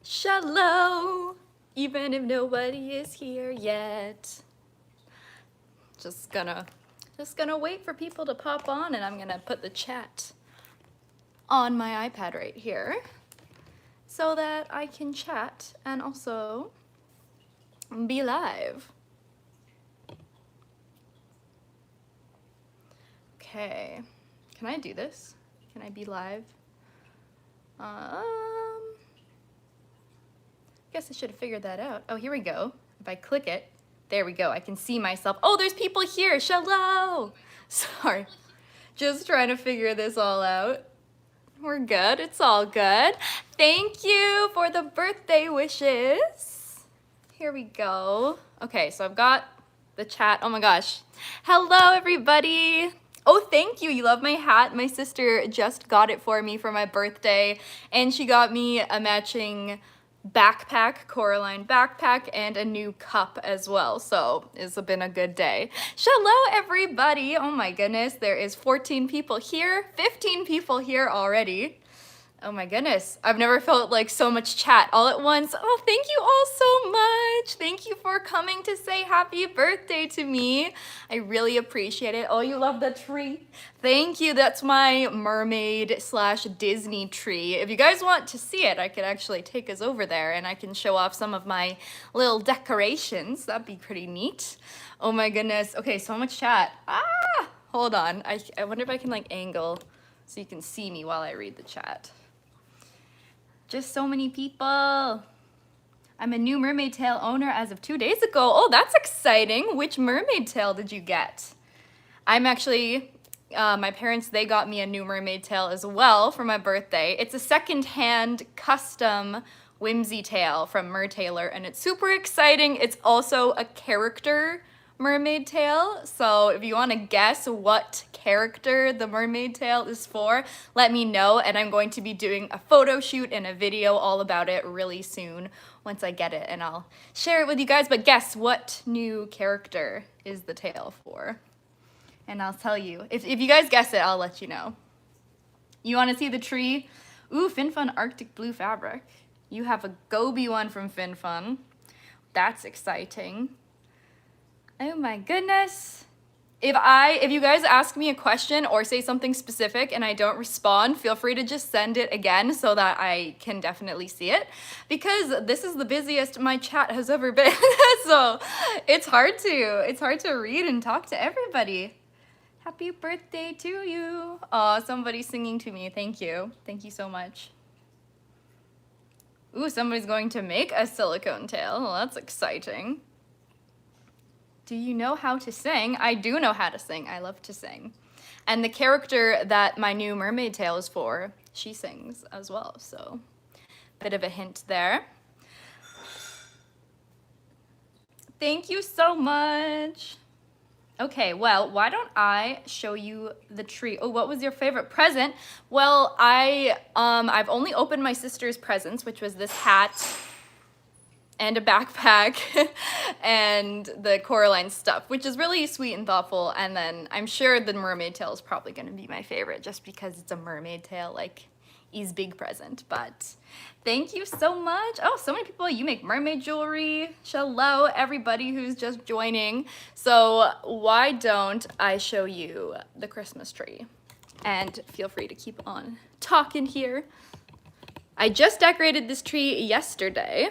Shallow, even if nobody is here yet. Just gonna wait for people to pop on, and I'm gonna put the chat on my iPad right here so that I can chat and also be live. Okay, can I do this? Can I be live? Guess I should have figured that out. Oh, here we go. If I click it, there we go. I can see myself. Oh, there's people here. Shallow. Sorry. Just trying to figure this all out. We're good. It's all good. Thank you for the birthday wishes. Here we go. Okay, so I've got the chat. Oh my gosh. Hello, everybody. Oh, thank you. You love my hat. My sister just got it for me for my birthday, and she got me a matching backpack, Coraline backpack, and a new cup as well. So it's been a good day. Hello, everybody. Oh my goodness. There is 14 people here, 15 people here already. Oh my goodness, I've never felt like so much chat all at once. Oh, thank you all so much. Thank you for coming to say happy birthday to me. I really appreciate it. Oh, you love the tree. Thank you. That's my mermaid / Disney tree. If you guys want to see it, I could actually take us over there and I can show off some of my little decorations. That'd be pretty neat. Oh my goodness. Okay, so much chat. Ah, hold on. I wonder if I can like angle so you can see me while I read the chat. Just so many people. I'm a new Mermaid Tail owner as of 2 days ago. Oh, that's exciting. Which Mermaid Tail did you get? I'm actually, my parents, they got me a new Mermaid Tail as well for my birthday. It's a second-hand custom whimsy tail from Mertailor, and it's super exciting. It's also a character mermaid tail, so if you want to guess what character the mermaid tail is for, let me know, and I'm going to be doing a photo shoot and a video all about it really soon once I get it, and I'll share it with you guys. But guess what new character is the tail for? And I'll tell you. If you guys guess it, I'll let you know. You want to see the tree? Ooh, FinFun Arctic Blue fabric. You have a Gobi one from FinFun. That's exciting. Oh my goodness. If you guys ask me a question or say something specific and I don't respond, feel free to just send it again so that I can definitely see it, because this is the busiest my chat has ever been. So it's hard to read and talk to everybody. Happy birthday to you. Oh, somebody's singing to me. Thank you. Thank you so much. Ooh, somebody's going to make a silicone tail. Well, that's exciting. Do you know how to sing? I do know how to sing. I love to sing. And the character that my new mermaid tail is for, she sings as well. So, bit of a hint there. Thank you so much. Okay, well, why don't I show you the tree? Oh, what was your favorite present? Well, I've only opened my sister's presents, which was this hat and a backpack and the Coraline stuff, which is really sweet and thoughtful. And then I'm sure the mermaid tail is probably gonna be my favorite just because it's a mermaid tail, like, is big present. But thank you so much. Oh, so many people, you make mermaid jewelry. Hello, everybody who's just joining. So why don't I show you the Christmas tree? And feel free to keep on talking here. I just decorated this tree yesterday.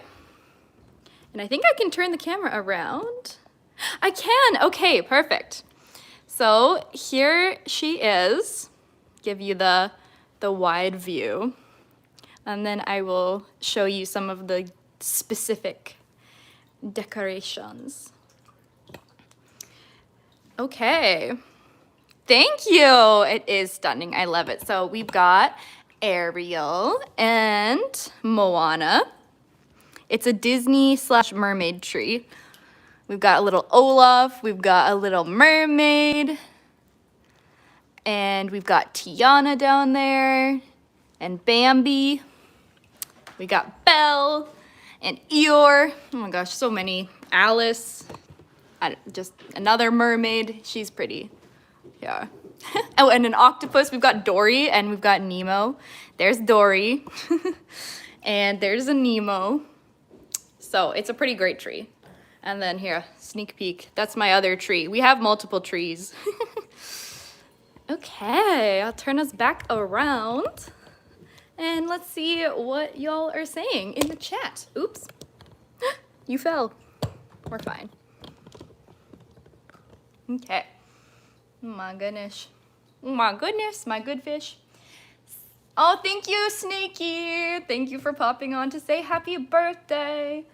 And I think I can turn the camera around. I can, okay, perfect. So here she is. Give you the wide view. And then I will show you some of the specific decorations. Okay, thank you. It is stunning, I love it. So we've got Ariel and Moana. It's a Disney / mermaid tree. We've got a little Olaf, we've got a little mermaid, and we've got Tiana down there, and Bambi. We got Belle, and Eeyore. Oh my gosh, so many. Alice, just another mermaid. She's pretty, yeah. Oh, and an octopus. We've got Dory, and we've got Nemo. There's Dory. And there's a Nemo. So it's a pretty great tree. And then here, sneak peek. That's my other tree. We have multiple trees. Okay, I'll turn us back around. And let's see what y'all are saying in the chat. Oops. You fell. We're fine. Okay. My goodness. My goodness, my good fish. Oh, thank you, Snaky. Thank you for popping on to say happy birthday.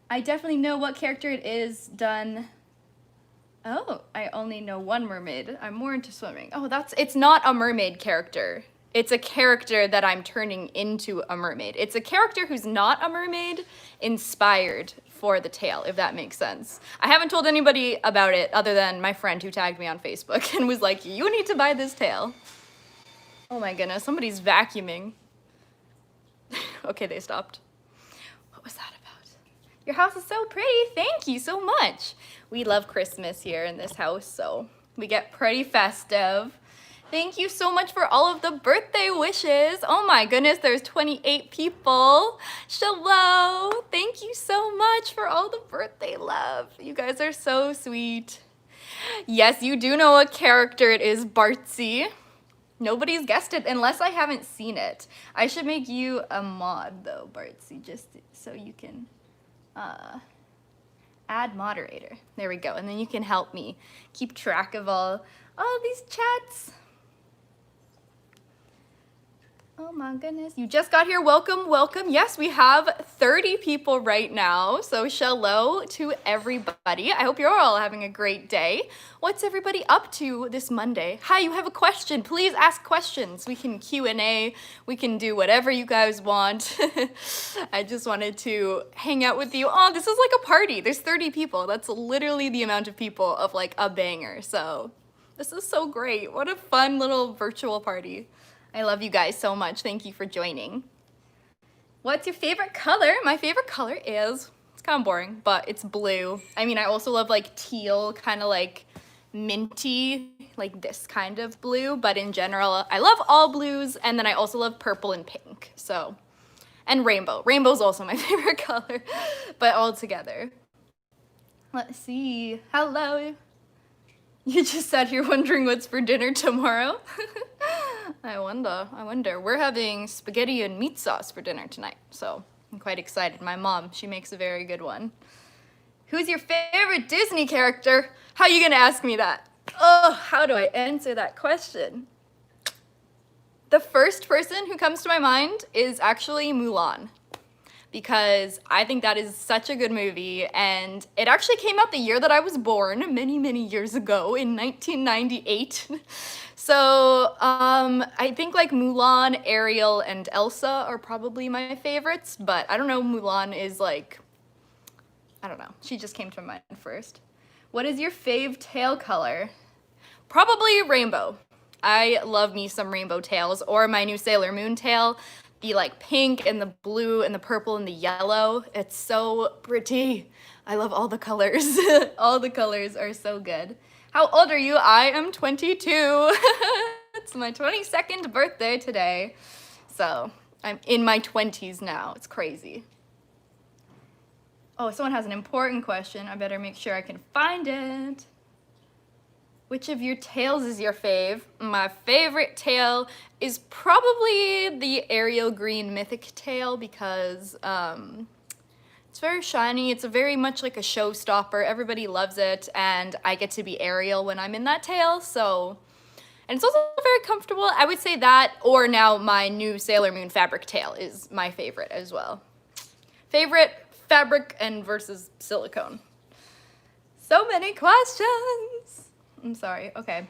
I definitely know what character it is done. Oh, I only know one mermaid. I'm more into swimming. Oh, it's not a mermaid character. It's a character that I'm turning into a mermaid. It's a character who's not a mermaid inspired for the tale, if that makes sense. I haven't told anybody about it other than my friend who tagged me on Facebook and was like, you need to buy this tale. Oh my goodness, somebody's vacuuming. Okay, they stopped. What was that about? Your house is so pretty. Thank you so much. We love Christmas here in this house, so we get pretty festive. Thank you so much for all of the birthday wishes. Oh my goodness, there's 28 people. Shalom. Thank you so much for all the birthday love. You guys are so sweet. Yes, you do know what character it is, Bartsy. Nobody's guessed it unless I haven't seen it. I should make you a mod though, Bartsy, just so you can add moderator. There we go. And then you can help me keep track of all these chats. Oh my goodness. You just got here. Welcome, welcome. Yes, we have 30 people right now. So hello to everybody. I hope you're all having a great day. What's everybody up to this Monday? Hi, you have a question. Please ask questions. We can Q&A. We can do whatever you guys want. I just wanted to hang out with you. Oh, this is like a party. There's 30 people. That's literally the amount of people of like a banger. So this is so great. What a fun little virtual party. I love you guys so much. Thank you for joining. What's your favorite color? My favorite color is, it's kind of boring, but it's blue. I mean, I also love like teal, kind of like minty, like this kind of blue, but in general, I love all blues, and then I also love purple and pink, so, and rainbow. Rainbow's also my favorite color, but all together. Let's see. Hello. You just sat here wondering what's for dinner tomorrow? I wonder. We're having spaghetti and meat sauce for dinner tonight, so I'm quite excited. My mom, she makes a very good one. Who's your favorite Disney character? How are you gonna ask me that? Oh, how do I answer that question? The first person who comes to my mind is actually Mulan, because I think that is such a good movie, and it actually came out the year that I was born, many, many years ago, in 1998. So I think like Mulan, Ariel, and Elsa are probably my favorites, but I don't know, Mulan is like, I don't know, she just came to mind first. What is your fave tail color? Probably rainbow. I love me some rainbow tails, or my new Sailor Moon tail. The like pink and the blue and the purple and the yellow. It's so pretty. I love all the colors. All the colors are so good. How old are you? I am 22. It's my 22nd birthday today. So I'm in my 20s now. It's crazy. Oh, someone has an important question. I better make sure I can find it. Which of your tails is your fave? My favorite tail is probably the Ariel Green Mythic tail because it's very shiny. It's very much like a showstopper. Everybody loves it, and I get to be Ariel when I'm in that tail, so... And it's also very comfortable. I would say that, or now my new Sailor Moon fabric tail is my favorite as well. Favorite fabric and versus silicone. So many questions! I'm sorry, okay.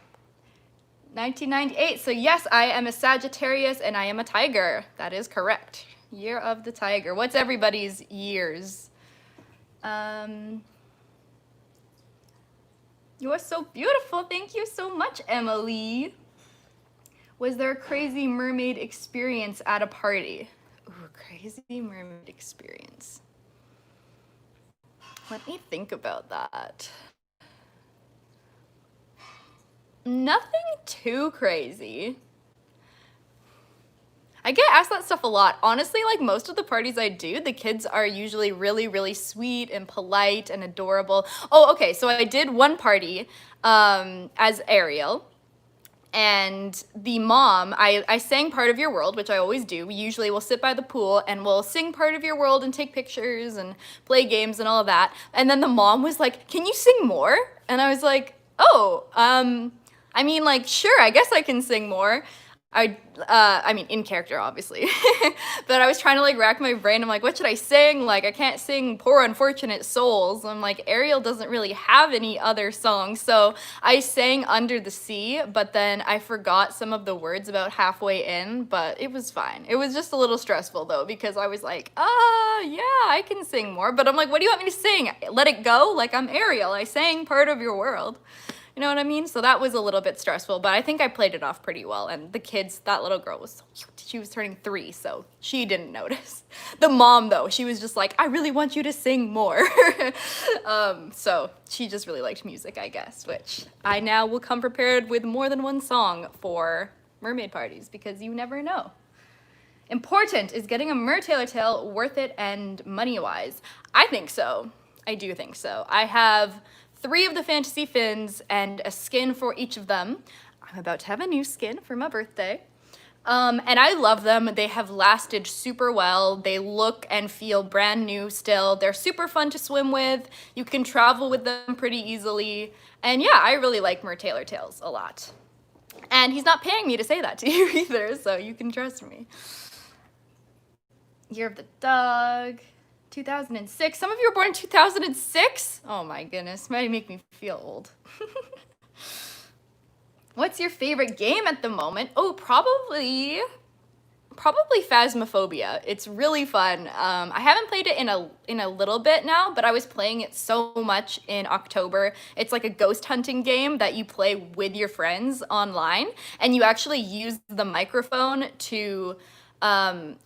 1998, so yes, I am a Sagittarius and I am a tiger. That is correct. Year of the tiger. What's everybody's years? You are so beautiful. Thank you so much, Emily. Was there a crazy mermaid experience at a party? Ooh, crazy mermaid experience. Let me think about that. Nothing too crazy. I get asked that stuff a lot. Honestly, like most of the parties I do, the kids are usually really, really sweet and polite and adorable. Oh, okay, so I did one party as Ariel. And the mom, I sang Part of Your World, which I always do. We usually will sit by the pool and we'll sing Part of Your World and take pictures and play games and all of that. And then the mom was like, can you sing more? And I was like, oh, I mean, like, sure, I guess I can sing more. I mean, in character, obviously. But I was trying to, like, rack my brain. I'm like, what should I sing? Like, I can't sing Poor Unfortunate Souls. I'm like, Ariel doesn't really have any other songs. So I sang Under the Sea, but then I forgot some of the words about halfway in, but it was fine. It was just a little stressful, though, because I was like, yeah, I can sing more. But I'm like, what do you want me to sing? Let It Go? Like, I'm Ariel. I sang Part of Your World. You know what I mean? So that was a little bit stressful, but I think I played it off pretty well. And the kids, that little girl was so cute. She was turning 3, so she didn't notice. The mom, though, she was just like, I really want you to sing more. So she just really liked music, I guess, which I now will come prepared with more than one song for mermaid parties because you never know. Important, is getting a Mertailor tail worth it and money-wise? I think so. I do think so. I have 3 of the fantasy fins and a skin for each of them. I'm about to have a new skin for my birthday. And I love them. They have lasted super well. They look and feel brand new still. They're super fun to swim with. You can travel with them pretty easily. And yeah, I really like Mertailor tails a lot. And he's not paying me to say that to you either, so you can trust me. Year of the Dog. 2006. Some of you were born in 2006? Oh my goodness, might make me feel old. What's your favorite game at the moment? Oh, probably Phasmophobia. It's really fun. I haven't played it in a little bit now, but I was playing it so much in October. It's like a ghost hunting game that you play with your friends online, and you actually use the microphone to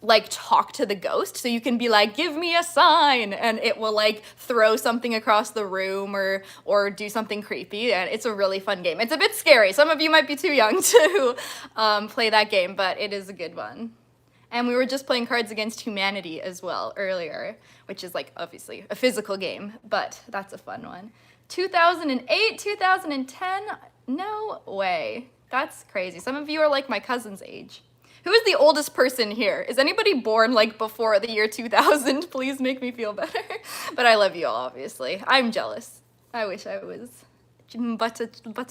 like talk to the ghost. So you can be like, give me a sign, and it will like throw something across the room or do something creepy. And it's a really fun game. It's a bit scary. Some of you might be too young to play that game, but it is a good one. And we were just playing Cards Against Humanity as well earlier, which is like obviously a physical game, but that's a fun one. 2008, 2010, no way. That's crazy. Some of you are like my cousin's age. Who is the oldest person here? Is anybody born like before the year 2000? Please make me feel better. But I love you all, obviously. I'm jealous. I wish I was but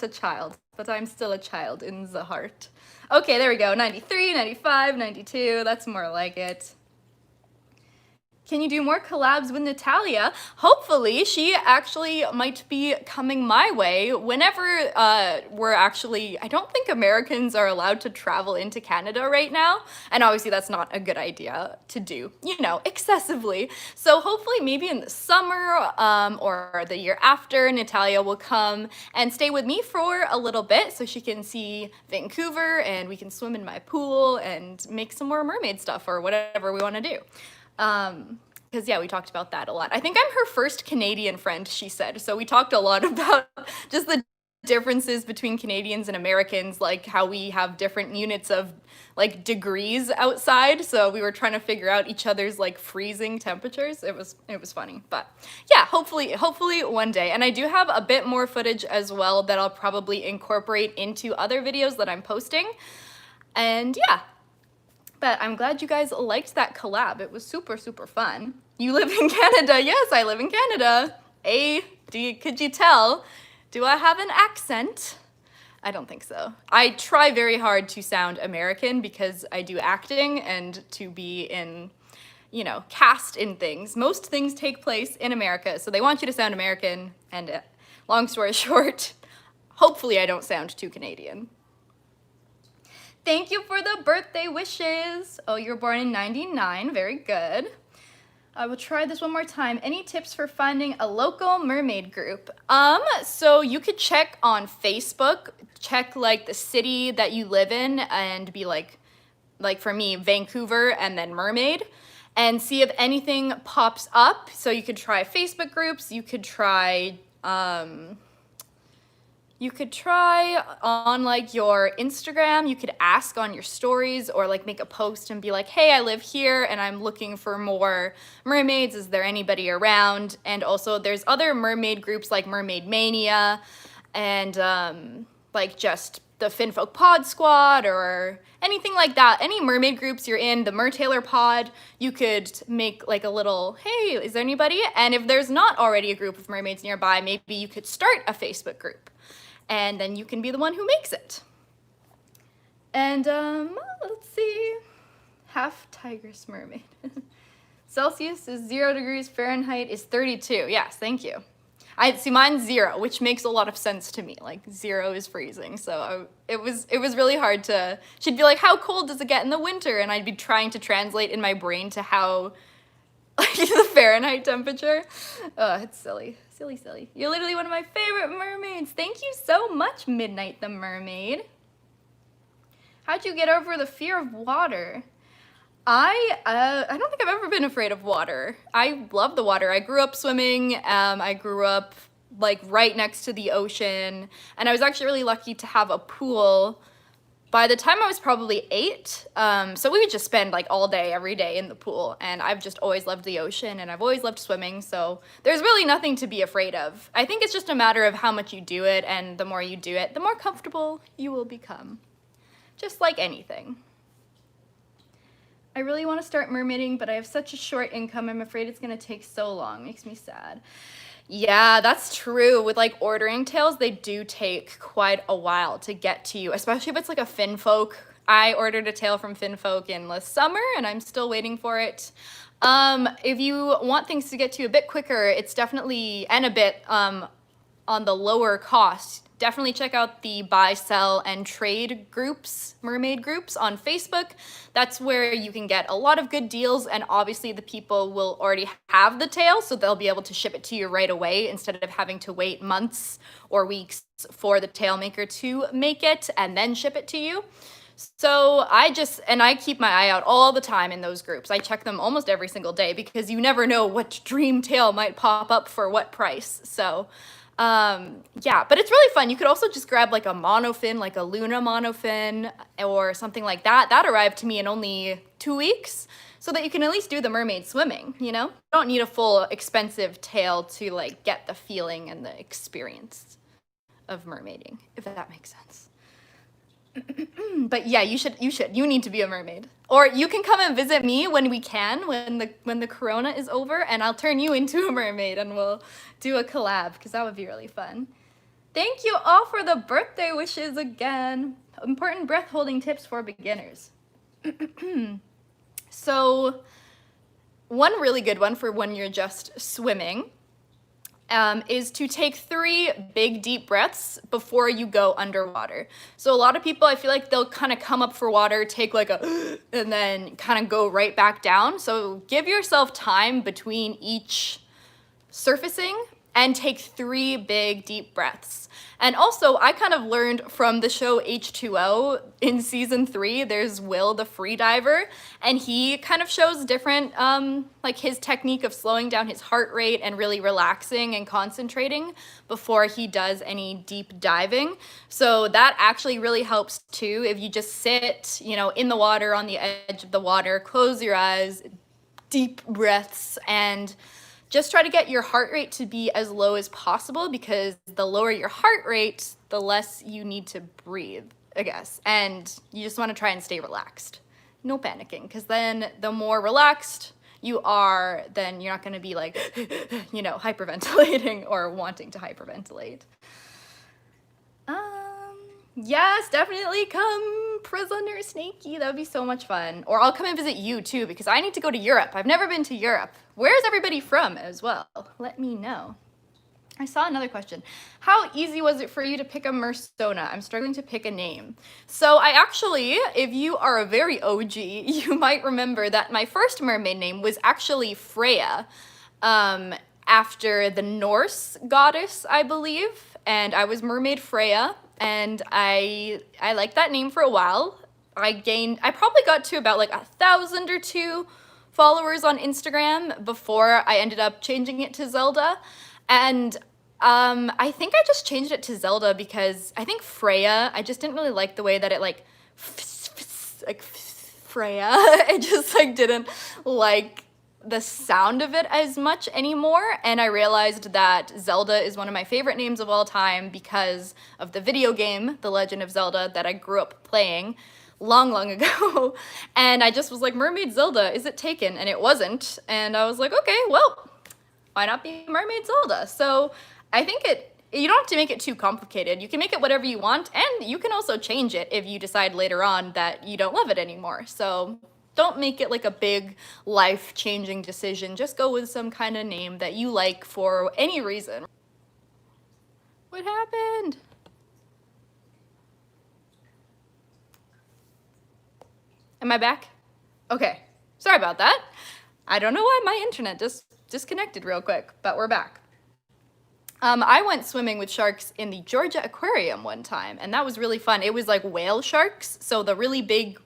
a child, but I'm still a child in the heart. Okay, there we go. 93, 95, 92. That's more like it. Can you do more collabs with Natalia? Hopefully, she actually might be coming my way whenever we're actually, I don't think Americans are allowed to travel into Canada right now. And obviously that's not a good idea to do, you know, excessively. So hopefully maybe in the summer or the year after, Natalia will come and stay with me for a little bit so she can see Vancouver and we can swim in my pool and make some more mermaid stuff or whatever we want to do. Because yeah, we talked about that a lot. I think I'm her first Canadian friend, she said. So we talked a lot about just the differences between Canadians and Americans, like how we have different units of like degrees outside. So we were trying to figure out each other's like freezing temperatures. It was funny, but yeah, hopefully one day. And I do have a bit more footage as well that I'll probably incorporate into other videos that I'm posting. And yeah. But I'm glad you guys liked that collab. It was super, super fun. You live in Canada. Yes, I live in Canada. Could you tell? Do I have an accent? I don't think so. I try very hard to sound American because I do acting and to be in, you know, cast in things. Most things take place in America, so they want you to sound American. And long story short, hopefully I don't sound too Canadian. Thank you for the birthday wishes. Oh, you were born in 99. Very good. I will try this one more time. Any tips for finding a local mermaid group? So you could check on Facebook, check like the city that you live in and be like for me, Vancouver and then mermaid, and see if anything pops up. So you could try Facebook groups. You could try, You could try on like your Instagram, you could ask on your stories or like make a post and be like, hey, I live here and I'm looking for more mermaids. Is there anybody around? And also there's other mermaid groups like Mermaid Mania and like just the Finfolk Pod Squad or anything like that. Any mermaid groups you're in, the Mertailor Pod, you could make like a little, hey, is there anybody? And if there's not already a group of mermaids nearby, maybe you could start a Facebook group. And then you can be the one who makes it. And let's see, half tigress mermaid. Celsius is 0 degrees, Fahrenheit is 32. Yes, thank you. I see mine's 0, which makes a lot of sense to me. Like 0 is freezing, so it was really hard to. She'd be like, "How cold does it get in the winter?" And I'd be trying to translate in my brain to how like the Fahrenheit temperature. Oh, it's silly. Silly. You're literally one of my favorite mermaids. Thank you so much, Midnight the Mermaid. How'd you get over the fear of water? I don't think I've ever been afraid of water. I love the water. I grew up swimming. I grew up like right next to the ocean, and I was actually really lucky to have a pool by the time I was probably 8. So we would just spend like all day, every day in the pool, and I've just always loved the ocean and I've always loved swimming, so there's really nothing to be afraid of. I think it's just a matter of how much you do it, and the more you do it, the more comfortable you will become. Just like anything. I really want to start mermaiding, but I have such a short income. I'm afraid it's going to take so long. Makes me sad. Yeah, that's true. With like ordering tails, they do take quite a while to get to you, especially if it's like a Finfolk. I ordered a tail from Finfolk in the summer and I'm still waiting for it. If you want things to get to you a bit quicker, it's definitely, and a bit on the lower cost, definitely check out the buy, sell, and trade groups, mermaid groups on Facebook. That's where you can get a lot of good deals, and obviously the people will already have the tail, so they'll be able to ship it to you right away instead of having to wait months or weeks for the tail maker to make it and then ship it to you. So I keep my eye out all the time in those groups. I check them almost every single day because you never know what dream tail might pop up for what price. So yeah, but it's really fun. You could also just grab like a monofin, like a Luna monofin or something like that. That arrived to me in only 2 weeks, so that you can at least do the mermaid swimming, you know? You don't need a full expensive tail to like get the feeling and the experience of mermaiding, if that makes sense. But yeah, you need to be a mermaid. Or you can come and visit me when we can, when the corona is over, and I'll turn you into a mermaid and we'll do a collab, because that would be really fun. Thank you all for the birthday wishes again. Important breath holding tips for beginners. So one really good one for when you're just swimming is to take 3 big deep breaths before you go underwater. So a lot of people, I feel like they'll kind of come up for water, take like a, and then kind of go right back down. So give yourself time between each surfacing and take 3 big deep breaths. And also, I kind of learned from the show H2O in season 3, there's Will, the free diver, and he kind of shows different, like his technique of slowing down his heart rate and really relaxing and concentrating before he does any deep diving. So that actually really helps too. If you just sit, you know, in the water, on the edge of the water, close your eyes, deep breaths, and just try to get your heart rate to be as low as possible, because the lower your heart rate, the less you need to breathe, I guess. And you just want to try and stay relaxed. No panicking, because then the more relaxed you are, then you're not going to be like, you know, hyperventilating or wanting to hyperventilate. Yes, definitely come, Prisoner Snakey. That would be so much fun. Or I'll come and visit you too, because I need to go to Europe. I've never been to Europe. Where's everybody from as well? Let me know. I saw another question. How easy was it for you to pick a Mersona? I'm struggling to pick a name. So I actually, if you are a very OG, you might remember that my first mermaid name was actually Freya, after the Norse goddess, I believe. And I was Mermaid Freya. And I liked that name for a while. I probably got to about like 1,000 or 2 followers on Instagram before I ended up changing it to Zelda. And I think I just changed it to Zelda because I think Freya, I just didn't really like the way that it like Freya. I just like didn't like the sound of it as much anymore, and I realized that Zelda is one of my favorite names of all time because of the video game, The Legend of Zelda, that I grew up playing long ago. And I just was like, Mermaid Zelda, is it taken? And it wasn't. And I was like, okay, well, why not be Mermaid Zelda? So I think you don't have to make it too complicated. You can make it whatever you want, and you can also change it if you decide later on that you don't love it anymore. So don't make it like a big life-changing decision. Just go with some kind of name that you like for any reason. What happened? Am I back? Okay, sorry about that. I don't know why my internet just disconnected real quick, but we're back. I went swimming with sharks in the Georgia Aquarium one time, and that was really fun. It was like whale sharks, so the really big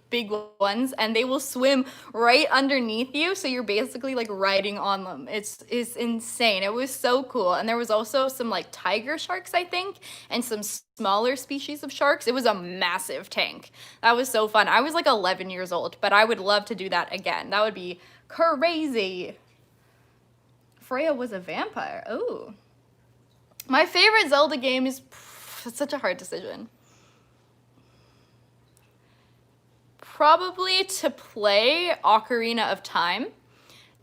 ones, and they will swim right underneath you, so you're basically like riding on them. It's insane. It was so cool. And there was also some like tiger sharks, I think, and some smaller species of sharks. It was a massive tank. That was so fun. I was like 11 years old, but I would love to do that again. That would be crazy. Freya was a vampire. Oh. My favorite Zelda game is, it's such a hard decision. Probably to play Ocarina of Time,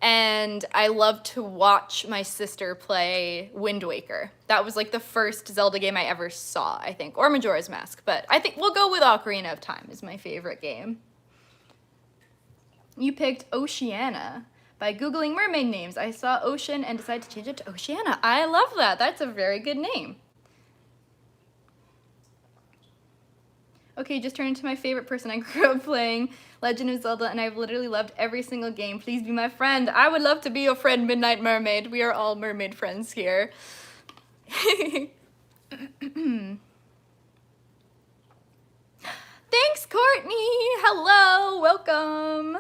and I love to watch my sister play Wind Waker. That was like the first Zelda game I ever saw, I think, or Majora's Mask, but I think we'll go with Ocarina of Time is my favorite game. You picked Oceania. By Googling mermaid names, I saw Ocean and decided to change it to Oceania. I love that. That's a very good name. Okay, just turned into my favorite person. I grew up playing Legend of Zelda, and I've literally loved every single game. Please be my friend. I would love to be your friend, Midnight Mermaid. We are all mermaid friends here. Thanks, Courtney. Hello, welcome.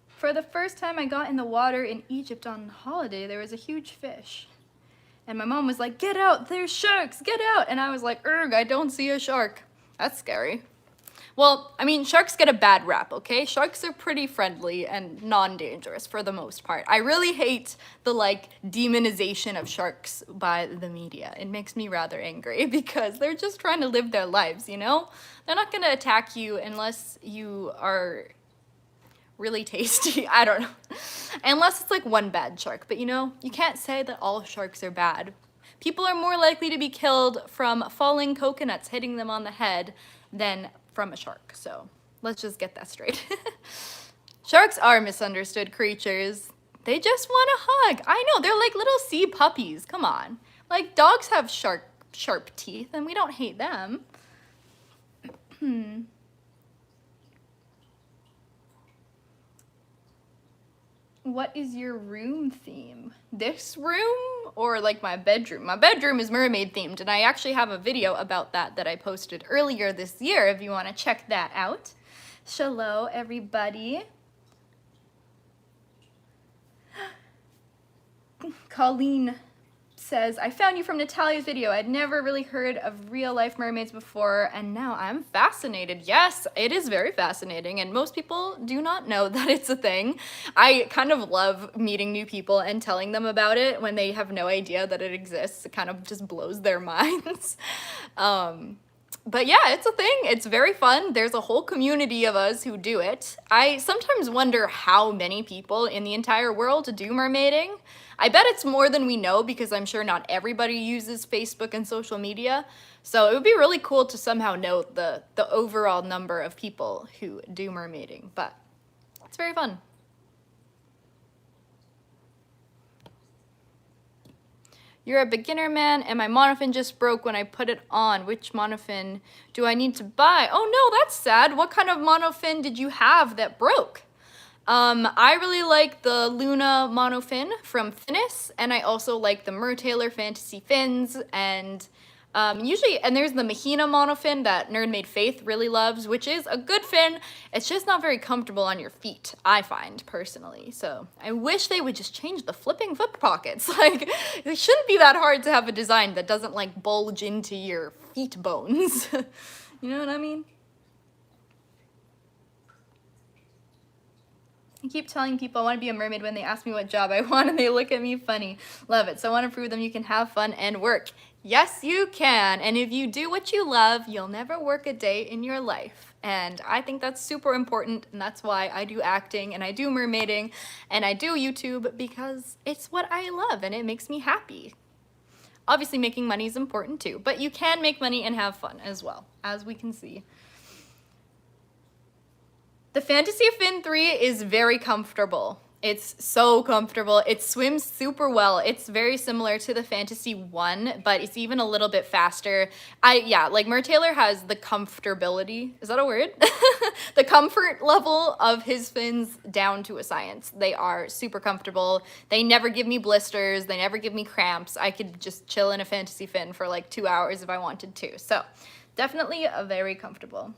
For the first time I got in the water in Egypt on holiday, there was a huge fish. And my mom was like, get out, there's sharks, get out. And I was like, erg, I don't see a shark. That's scary. Well, I mean, sharks get a bad rap, okay? Sharks are pretty friendly and non-dangerous for the most part. I really hate the, like, demonization of sharks by the media. It makes me rather angry because they're just trying to live their lives, you know? They're not gonna attack you unless you are really tasty. I don't know. Unless it's like one bad shark. But you know, you can't say that all sharks are bad. People are more likely to be killed from falling coconuts hitting them on the head than from a shark. So let's just get that straight. Sharks are misunderstood creatures. They just want a hug. I know, they're like little sea puppies. Come on. Like dogs have sharp teeth and we don't hate them. What is your room theme? This room or like my bedroom? My bedroom is mermaid themed, and I actually have a video about that I posted earlier this year if you want to check that out. Hello, everybody. Colleen says, I found you from Natalia's video. I'd never really heard of real life mermaids before, and now I'm fascinated. Yes, it is very fascinating, and most people do not know that it's a thing. I kind of love meeting new people and telling them about it when they have no idea that it exists. It kind of just blows their minds. But yeah, it's a thing. It's very fun. There's a whole community of us who do it. I sometimes wonder how many people in the entire world do mermaiding. I bet it's more than we know because I'm sure not everybody uses Facebook and social media. So it would be really cool to somehow know the overall number of people who do mermaiding, but it's very fun. You're a beginner, man, and my monofin just broke when I put it on. Which monofin do I need to buy? Oh no, that's sad. What kind of monofin did you have that broke? I really like the Luna monofin from Finis, and I also like the Mertailor Fantasy Fins, and Usually, and there's the Mahina monofin that Nerdmaid Faith really loves, which is a good fin. It's just not very comfortable on your feet, I find, personally. So I wish they would just change the flipping foot pockets. Like, it shouldn't be that hard to have a design that doesn't, like, bulge into your feet bones. You know what I mean? I keep telling people I want to be a mermaid when they ask me what job I want and they look at me funny. Love it. So I want to prove them you can have fun and work. Yes, you can. And if you do what you love, you'll never work a day in your life. And I think that's super important, and that's why I do acting and I do mermaiding and I do YouTube, because it's what I love and it makes me happy. Obviously, making money is important too, but you can make money and have fun as well, as we can see. The Fantasy Fin 3 is very comfortable. It's so comfortable. It swims super well. It's very similar to the Fantasy 1, but it's even a little bit faster. Yeah, like Mertailor has the comfortability, is that a word? The comfort level of his fins down to a science. They are super comfortable. They never give me blisters. They never give me cramps. I could just chill in a Fantasy Fin for like 2 hours if I wanted to. So definitely very comfortable.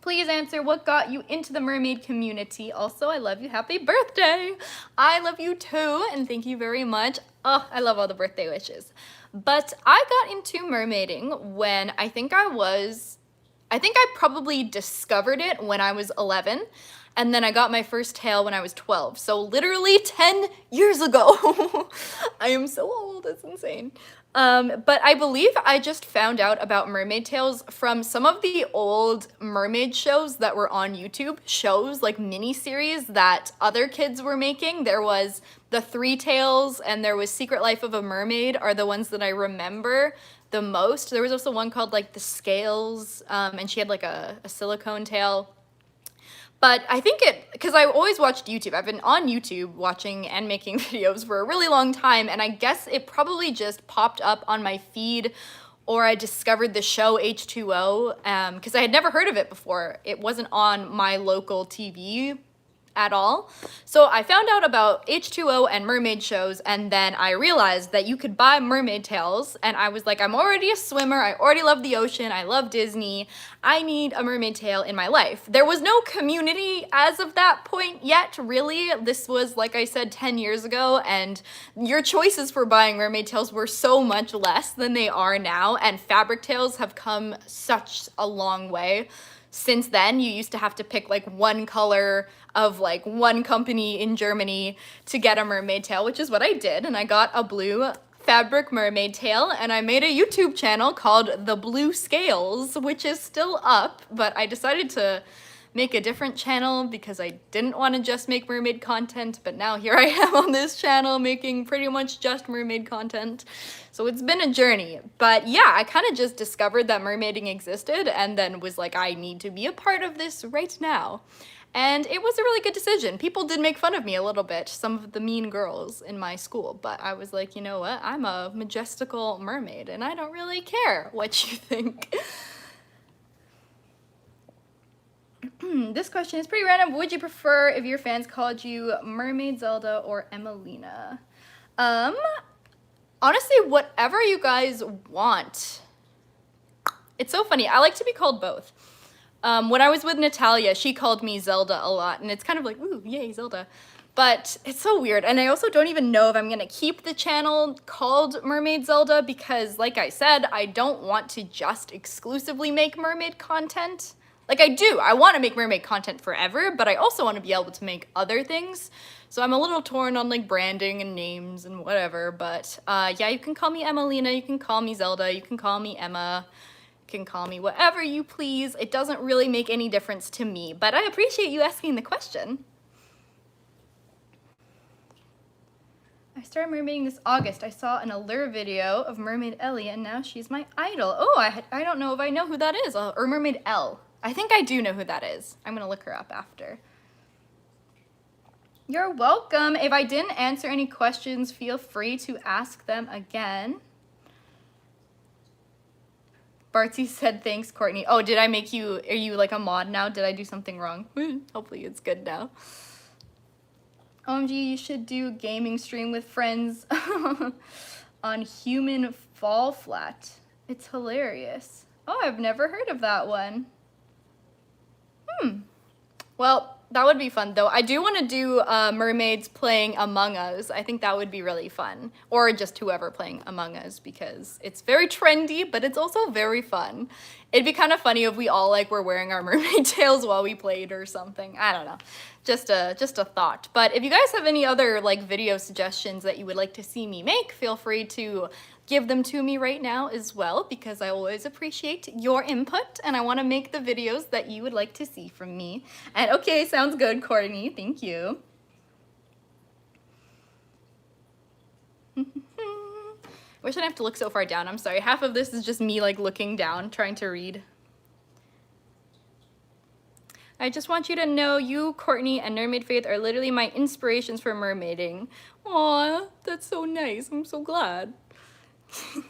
Please answer what got you into the mermaid community. Also, I love you. Happy birthday. I love you too, and thank you very much. Oh, I love all the birthday wishes. But I got into mermaiding when I think I probably discovered it when I was 11. And then I got my first tail when I was 12. So literally 10 years ago. I am so old, it's insane. But I believe I just found out about mermaid tails from some of the old mermaid shows that were on YouTube. Shows, like mini-series that other kids were making. There was the Three Tails and there was Secret Life of a Mermaid are the ones that I remember the most. There was also one called like The Scales, and she had like a silicone tail. But I think because I always watched YouTube. I've been on YouTube watching and making videos for a really long time, and I guess it probably just popped up on my feed, or I discovered the show H2O, because I had never heard of it before. It wasn't on my local TV at all. So I found out about H2O and mermaid shows, and then I realized that you could buy mermaid tails, and I was like, I'm already a swimmer, I already love the ocean, I love Disney, I need a mermaid tail in my life. There was no community as of that point yet, really. This was, like I said, 10 years ago, and your choices for buying mermaid tails were so much less than they are now, and fabric tails have come such a long way. Since then, you used to have to pick like one color of like one company in Germany to get a mermaid tail, which is what I did. And I got a blue fabric mermaid tail, and I made a YouTube channel called The Blue Scales, which is still up, but I decided to make a different channel because I didn't want to just make mermaid content, but now here I am on this channel making pretty much just mermaid content. So it's been a journey, but yeah, I kind of just discovered that mermaiding existed and then was like, I need to be a part of this right now. And it was a really good decision. People did make fun of me a little bit, some of the mean girls in my school, but I was like, you know what? I'm a majestical mermaid and I don't really care what you think. This question is pretty random. Would you prefer if your fans called you Mermaid Zelda or Emelina? Honestly, whatever you guys want. It's so funny. I like to be called both. When I was with Natalia, she called me Zelda a lot, and it's kind of like, ooh, yay, Zelda. But it's so weird, and I also don't even know if I'm gonna keep the channel called Mermaid Zelda because, like I said, I don't want to just exclusively make mermaid content. Like I do, I want to make mermaid content forever, but I also want to be able to make other things. So I'm a little torn on like branding and names and whatever, but yeah, you can call me Emelina, you can call me Zelda, you can call me Emma, you can call me whatever you please. It doesn't really make any difference to me, but I appreciate you asking the question. I started mermaiding this August. I saw an Allure video of Mermaid Ellie, and now she's my idol. Oh, I don't know if I know who that is, or Mermaid Elle. I think I do know who that is. I'm gonna look her up after. You're welcome. If I didn't answer any questions, feel free to ask them again. Barty said, thanks, Courtney. Oh, did I make you, are you like a mod now? Did I do something wrong? Hopefully it's good now. OMG, you should do gaming stream with friends on Human Fall Flat. It's hilarious. Oh, I've never heard of that one. Well, that would be fun though. I do want to do mermaids playing Among Us. I think that would be really fun. Or just whoever playing Among Us, because it's very trendy, but it's also very fun. It'd be kind of funny if we all like were wearing our mermaid tails while we played or something. I don't know. Just a thought. But if you guys have any other like video suggestions that you would like to see me make, feel free to give them to me right now as well, because I always appreciate your input and I want to make the videos that you would like to see from me. And okay, sounds good, Courtney. Thank you. I wish I didn't have to look so far down. I'm sorry. Half of this is just me like looking down, trying to read. I just want you to know you, Courtney, and Mermaid Faith are literally my inspirations for mermaiding. Aw, that's so nice. I'm so glad.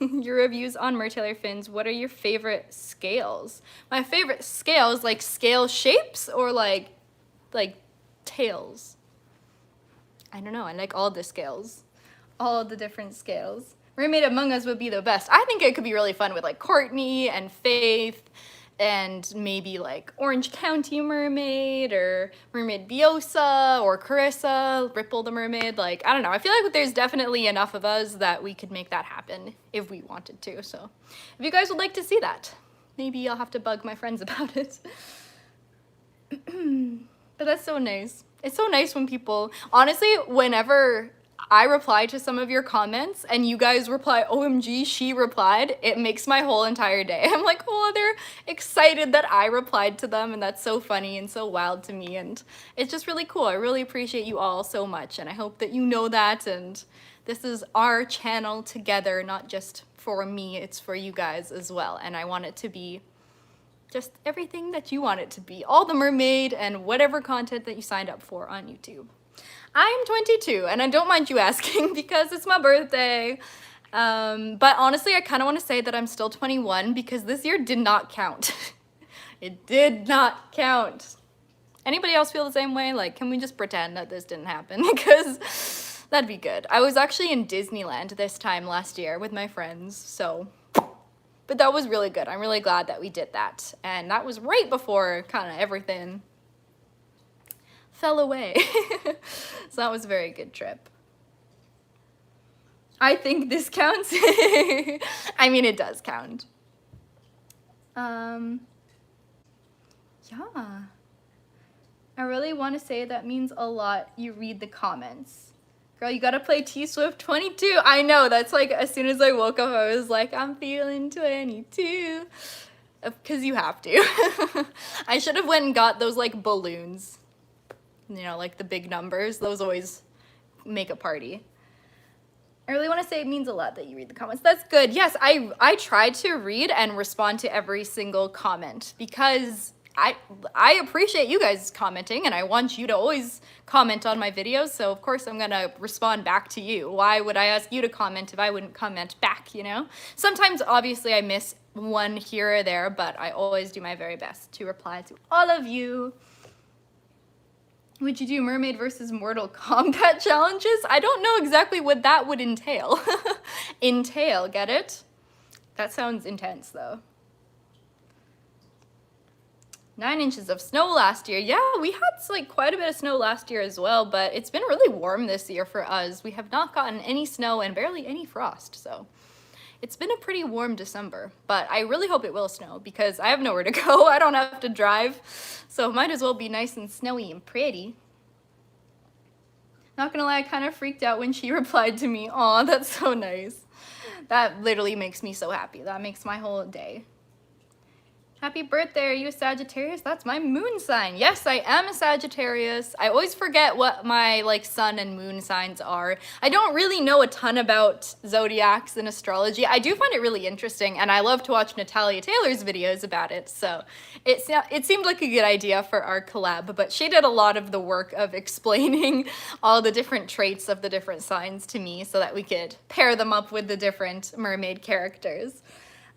Your reviews on Mertailor fins. What are your favorite scales? My favorite scales, like scale shapes or like tails? I don't know. I like all the scales. All the different scales. Mermaid Among Us would be the best. I think it could be really fun with like Courtney and Faith and maybe like Orange County Mermaid or Mermaid Biosa or Carissa, Ripple the Mermaid. Like, I don't know. I feel like there's definitely enough of us that we could make that happen if we wanted to. So if you guys would like to see that, maybe I'll have to bug my friends about it. But that's so nice. It's so nice when people, honestly, whenever I reply to some of your comments and you guys reply, OMG, she replied, it makes my whole entire day. I'm like, oh, they're excited that I replied to them, and that's so funny and so wild to me, and it's just really cool. I really appreciate you all so much, and I hope that you know that, and this is our channel together, not just for me, it's for you guys as well, and I want it to be just everything that you want it to be, all the mermaid and whatever content that you signed up for on YouTube. I'm 22, and I don't mind you asking because it's my birthday. But honestly, I kind of want to say that I'm still 21 because this year did not count. It did not count. Anybody else feel the same way? Like, can we just pretend that this didn't happen? Because that'd be good. I was actually in Disneyland this time last year with my friends, so. But that was really good. I'm really glad that we did that. And that was right before kind of everything fell away. So that was a very good trip. I think this counts. I mean, it does count. Yeah. I really want to say that means a lot. You read the comments. Girl, you gotta play T-Swift 22. I know, that's like, as soon as I woke up, I was like, I'm feeling 22. Because you have to. I should have went and got those like balloons. You know, like the big numbers, those always make a party. I really want to say it means a lot that you read the comments. That's good. Yes, I try to read and respond to every single comment because I appreciate you guys commenting and I want you to always comment on my videos. So of course I'm gonna respond back to you. Why would I ask you to comment if I wouldn't comment back, you know? Sometimes obviously I miss one here or there, but I always do my very best to reply to all of you. Would you do Mermaid versus Mortal Kombat challenges? I don't know exactly what that would entail. Entail, get it? That sounds intense though. 9 inches of snow last year. Yeah, we had like quite a bit of snow last year as well, but it's been really warm this year for us. We have not gotten any snow and barely any frost, so it's been a pretty warm December, but I really hope it will snow because I have nowhere to go. I don't have to drive, so it might as well be nice and snowy and pretty. Not gonna lie, I kind of freaked out when she replied to me. Aw, that's so nice. That literally makes me so happy. That makes my whole day. Happy birthday, are you a Sagittarius? That's my moon sign. Yes, I am a Sagittarius. I always forget what my like sun and moon signs are. I don't really know a ton about zodiacs and astrology. I do find it really interesting and I love to watch Natalia Taylor's videos about it. So it seemed like a good idea for our collab, but she did a lot of the work of explaining all the different traits of the different signs to me so that we could pair them up with the different mermaid characters.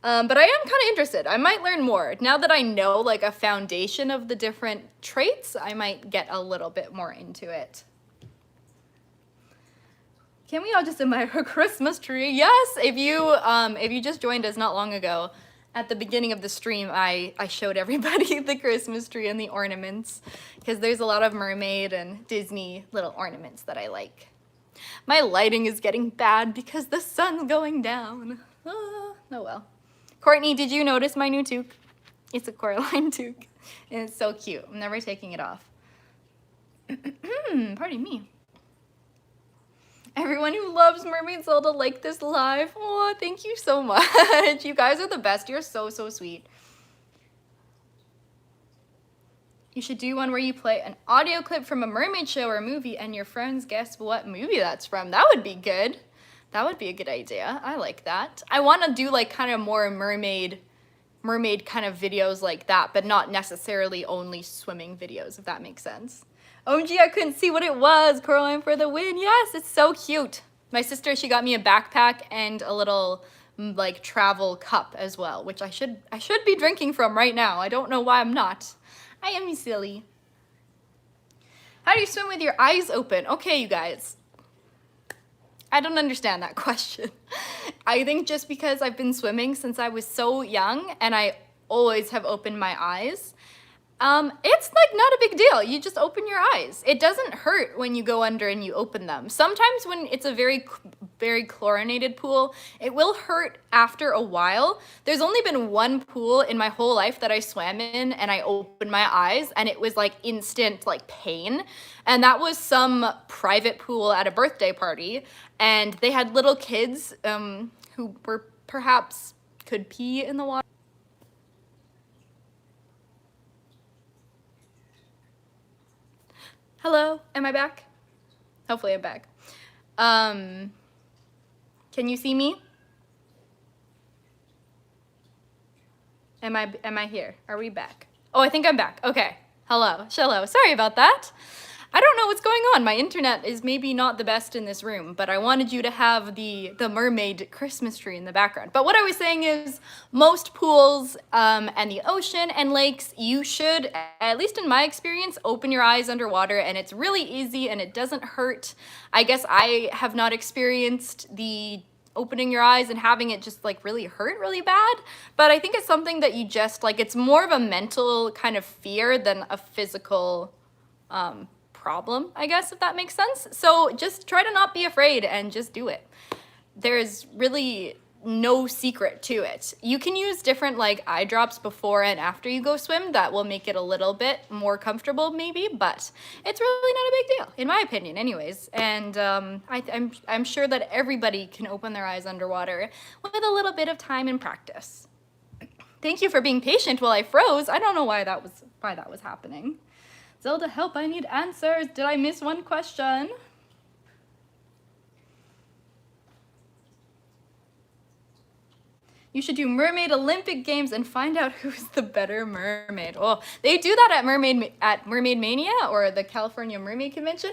But I am kind of interested. I might learn more. Now that I know like a foundation of the different traits, I might get a little bit more into it. Can we all just admire her Christmas tree? Yes, if you just joined us not long ago, at the beginning of the stream, I showed everybody the Christmas tree and the ornaments, because there's a lot of mermaid and Disney little ornaments that I like. My lighting is getting bad because the sun's going down. Oh well. Courtney, did you notice my new toque? It's a Coraline toque, and it's so cute. I'm never taking it off. Pardon me. Everyone who loves Mermaid Zelda liked this live. Oh, thank you so much. You guys are the best. You're so sweet. You should do one where you play an audio clip from a mermaid show or movie and your friends guess what movie that's from. That would be good. That would be a good idea. I like that. I want to do like kind of more mermaid kind of videos like that, but not necessarily only swimming videos, if that makes sense. OMG, I couldn't see what it was. Coraline for the win. Yes, it's so cute. My sister, she got me a backpack and a little like travel cup as well, which I should be drinking from right now. I don't know why I'm not. I am silly. How do you swim with your eyes open? Okay, you guys. I don't understand that question. I think just because I've been swimming since I was so young and I always have opened my eyes, it's like not a big deal. You just open your eyes. It doesn't hurt when you go under and you open them. Sometimes when it's a very chlorinated pool, it will hurt after a while. There's only been one pool in my whole life that I swam in and I opened my eyes and it was like instant like pain. And that was some private pool at a birthday party. And they had little kids who were perhaps could pee in the water. Hello, am I back? Hopefully I'm back. Can you see me? Am I here? Are we back? Oh, I think I'm back. Okay. Hello. Sorry about that. I don't know what's going on. My internet is maybe not the best in this room, but I wanted you to have the mermaid Christmas tree in the background. But what I was saying is most pools and the ocean and lakes, you should, at least in my experience, open your eyes underwater, and it's really easy and it doesn't hurt. I guess I have not experienced the opening your eyes and having it just like really hurt really bad, but I think it's something that you just like, it's more of a mental kind of fear than a physical problem, I guess, if that makes sense. So just try to not be afraid and just do it. There's really no secret to it. You can use different like eye drops before and after you go swim. That will make it a little bit more comfortable maybe, but it's really not a big deal, in my opinion anyways. And I'm sure that everybody can open their eyes underwater with a little bit of time and practice. Thank you for being patient while I froze. I don't know why that was happening. Zelda, help, I need answers. Did I miss one question? You should do Mermaid Olympic Games and find out who's the better mermaid. Oh, they do that at Mermaid Mania or the California Mermaid Convention.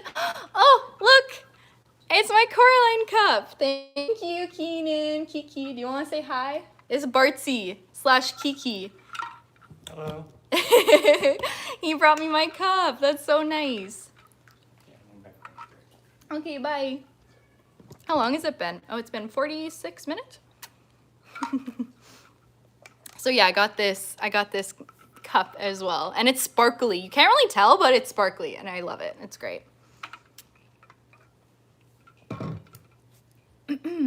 Oh, look, it's my Coraline cup. Thank you, Keenan. Kiki, do you want to say hi? It's Bartsy / Kiki. Hello. He brought me my cup. That's so nice. Okay, bye. How long has it been? Oh, it's been 46 minutes. So yeah, I got this cup as well, and it's sparkly. You can't really tell, but it's sparkly, and I love it. It's great.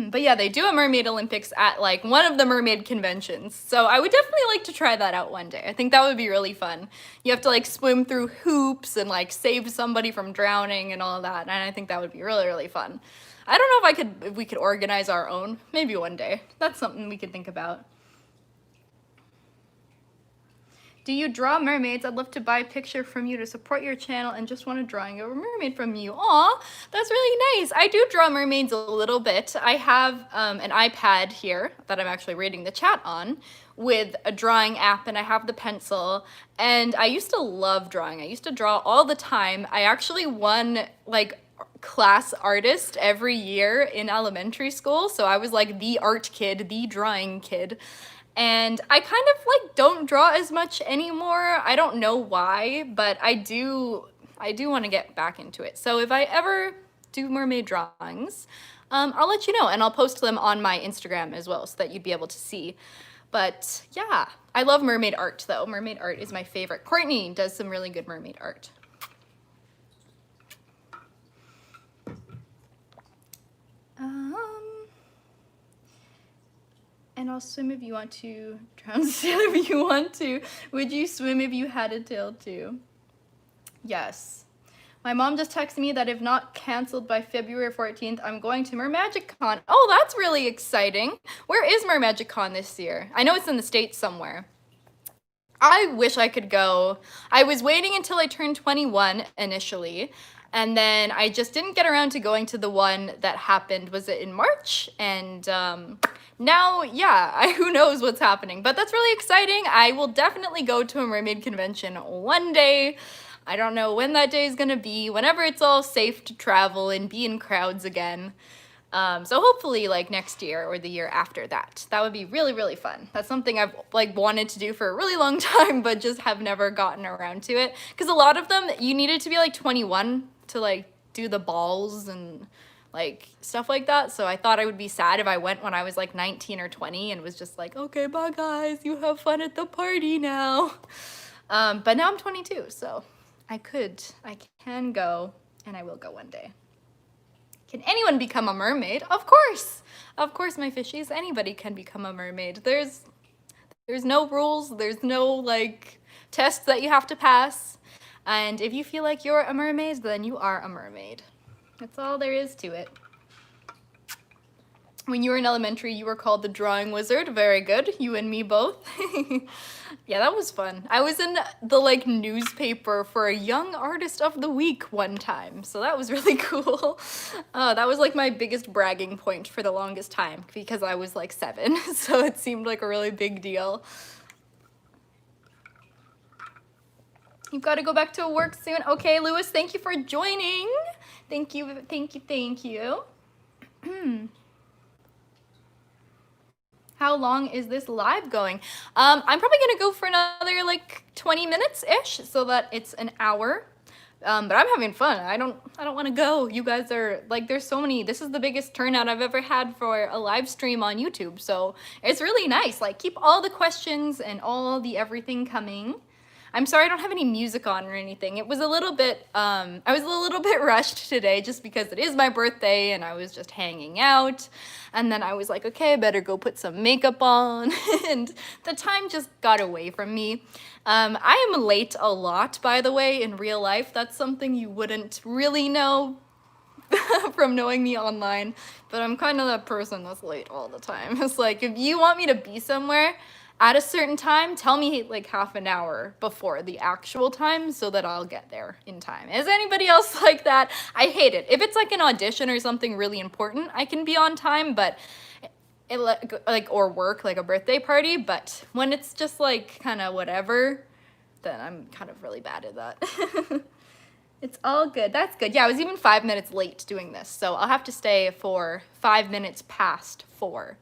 But yeah, they do a Mermaid Olympics at like one of the mermaid conventions. So I would definitely like to try that out one day. I think that would be really fun. You have to like swim through hoops and like save somebody from drowning and all that. And I think that would be really, really fun. I don't know if we could organize our own. Maybe one day. That's something we could think about. Do you draw mermaids? I'd love to buy a picture from you to support your channel and just want a drawing of a mermaid from you. Aw, that's really nice. I do draw mermaids a little bit. I have an iPad here that I'm actually reading the chat on with a drawing app, and I have the pencil, and I used to love drawing. I used to draw all the time. I actually won like class artist every year in elementary school, so I was like the art kid, the drawing kid. And I kind of like don't draw as much anymore. I don't know why, but I do want to get back into it. So if I ever do mermaid drawings, I'll let you know, and I'll post them on my Instagram as well so that you'd be able to see. But yeah, I love mermaid art though. Mermaid art is my favorite. Courtney does some really good mermaid art. And I'll swim if you want to, drown sail if you want to. Would you swim if you had a tail too? Yes. My mom just texted me that if not canceled by February 14th, I'm going to MerMagicCon. Oh, that's really exciting. Where is MerMagicCon this year? I know it's in the States somewhere. I wish I could go. I was waiting until I turned 21 initially, and then I just didn't get around to going to the one that happened. Was it in March? And now, yeah, who knows what's happening. But that's really exciting. I will definitely go to a mermaid convention one day. I don't know when that day is going to be, whenever it's all safe to travel and be in crowds again. So hopefully like next year or the year after that. That would be really, really fun. That's something I've like wanted to do for a really long time, but just have never gotten around to it. Because a lot of them, you needed to be like 21 to like do the balls and like stuff like that. So I thought I would be sad if I went when I was like 19 or 20 and was just like, okay, bye guys, you have fun at the party now. But now I'm 22, so I can go, and I will go one day. Can anyone become a mermaid? Of course, my fishies, anybody can become a mermaid. There's no rules, there's no like tests that you have to pass. And if you feel like you're a mermaid, then you are a mermaid. That's all there is to it. When you were in elementary, you were called the drawing wizard. Very good. You and me both. Yeah, that was fun. I was in the like newspaper for a young artist of the week one time. So that was really cool. That was like my biggest bragging point for the longest time because I was like 7. So it seemed like a really big deal. You've got to go back to work soon. Okay, Lewis, thank you for joining. Thank you, thank you, thank you. How long is this live going? I'm probably gonna go for another like 20 minutes-ish so that it's an hour. But I'm having fun. I don't want to go. You guys are like, there's so many. This is the biggest turnout I've ever had for a live stream on YouTube. So it's really nice. Like keep all the questions and all the everything coming. I'm sorry I don't have any music on or anything. It was a little bit, I was a little bit rushed today just because it is my birthday and I was just hanging out. And then I was like, okay, I better go put some makeup on. And the time just got away from me. I am late a lot, by the way, in real life. That's something you wouldn't really know from knowing me online. But I'm kind of that person that's late all the time. It's like, if you want me to be somewhere at a certain time, tell me like half an hour before the actual time so that I'll get there in time. Is anybody else like that? I hate it. If it's like an audition or something really important, I can be on time, but it like, or work, like a birthday party, but when it's just like kind of whatever, then I'm kind of really bad at that. It's all good. That's good. Yeah, I was even 5 minutes late doing this, so I'll have to stay for 5 minutes past 4.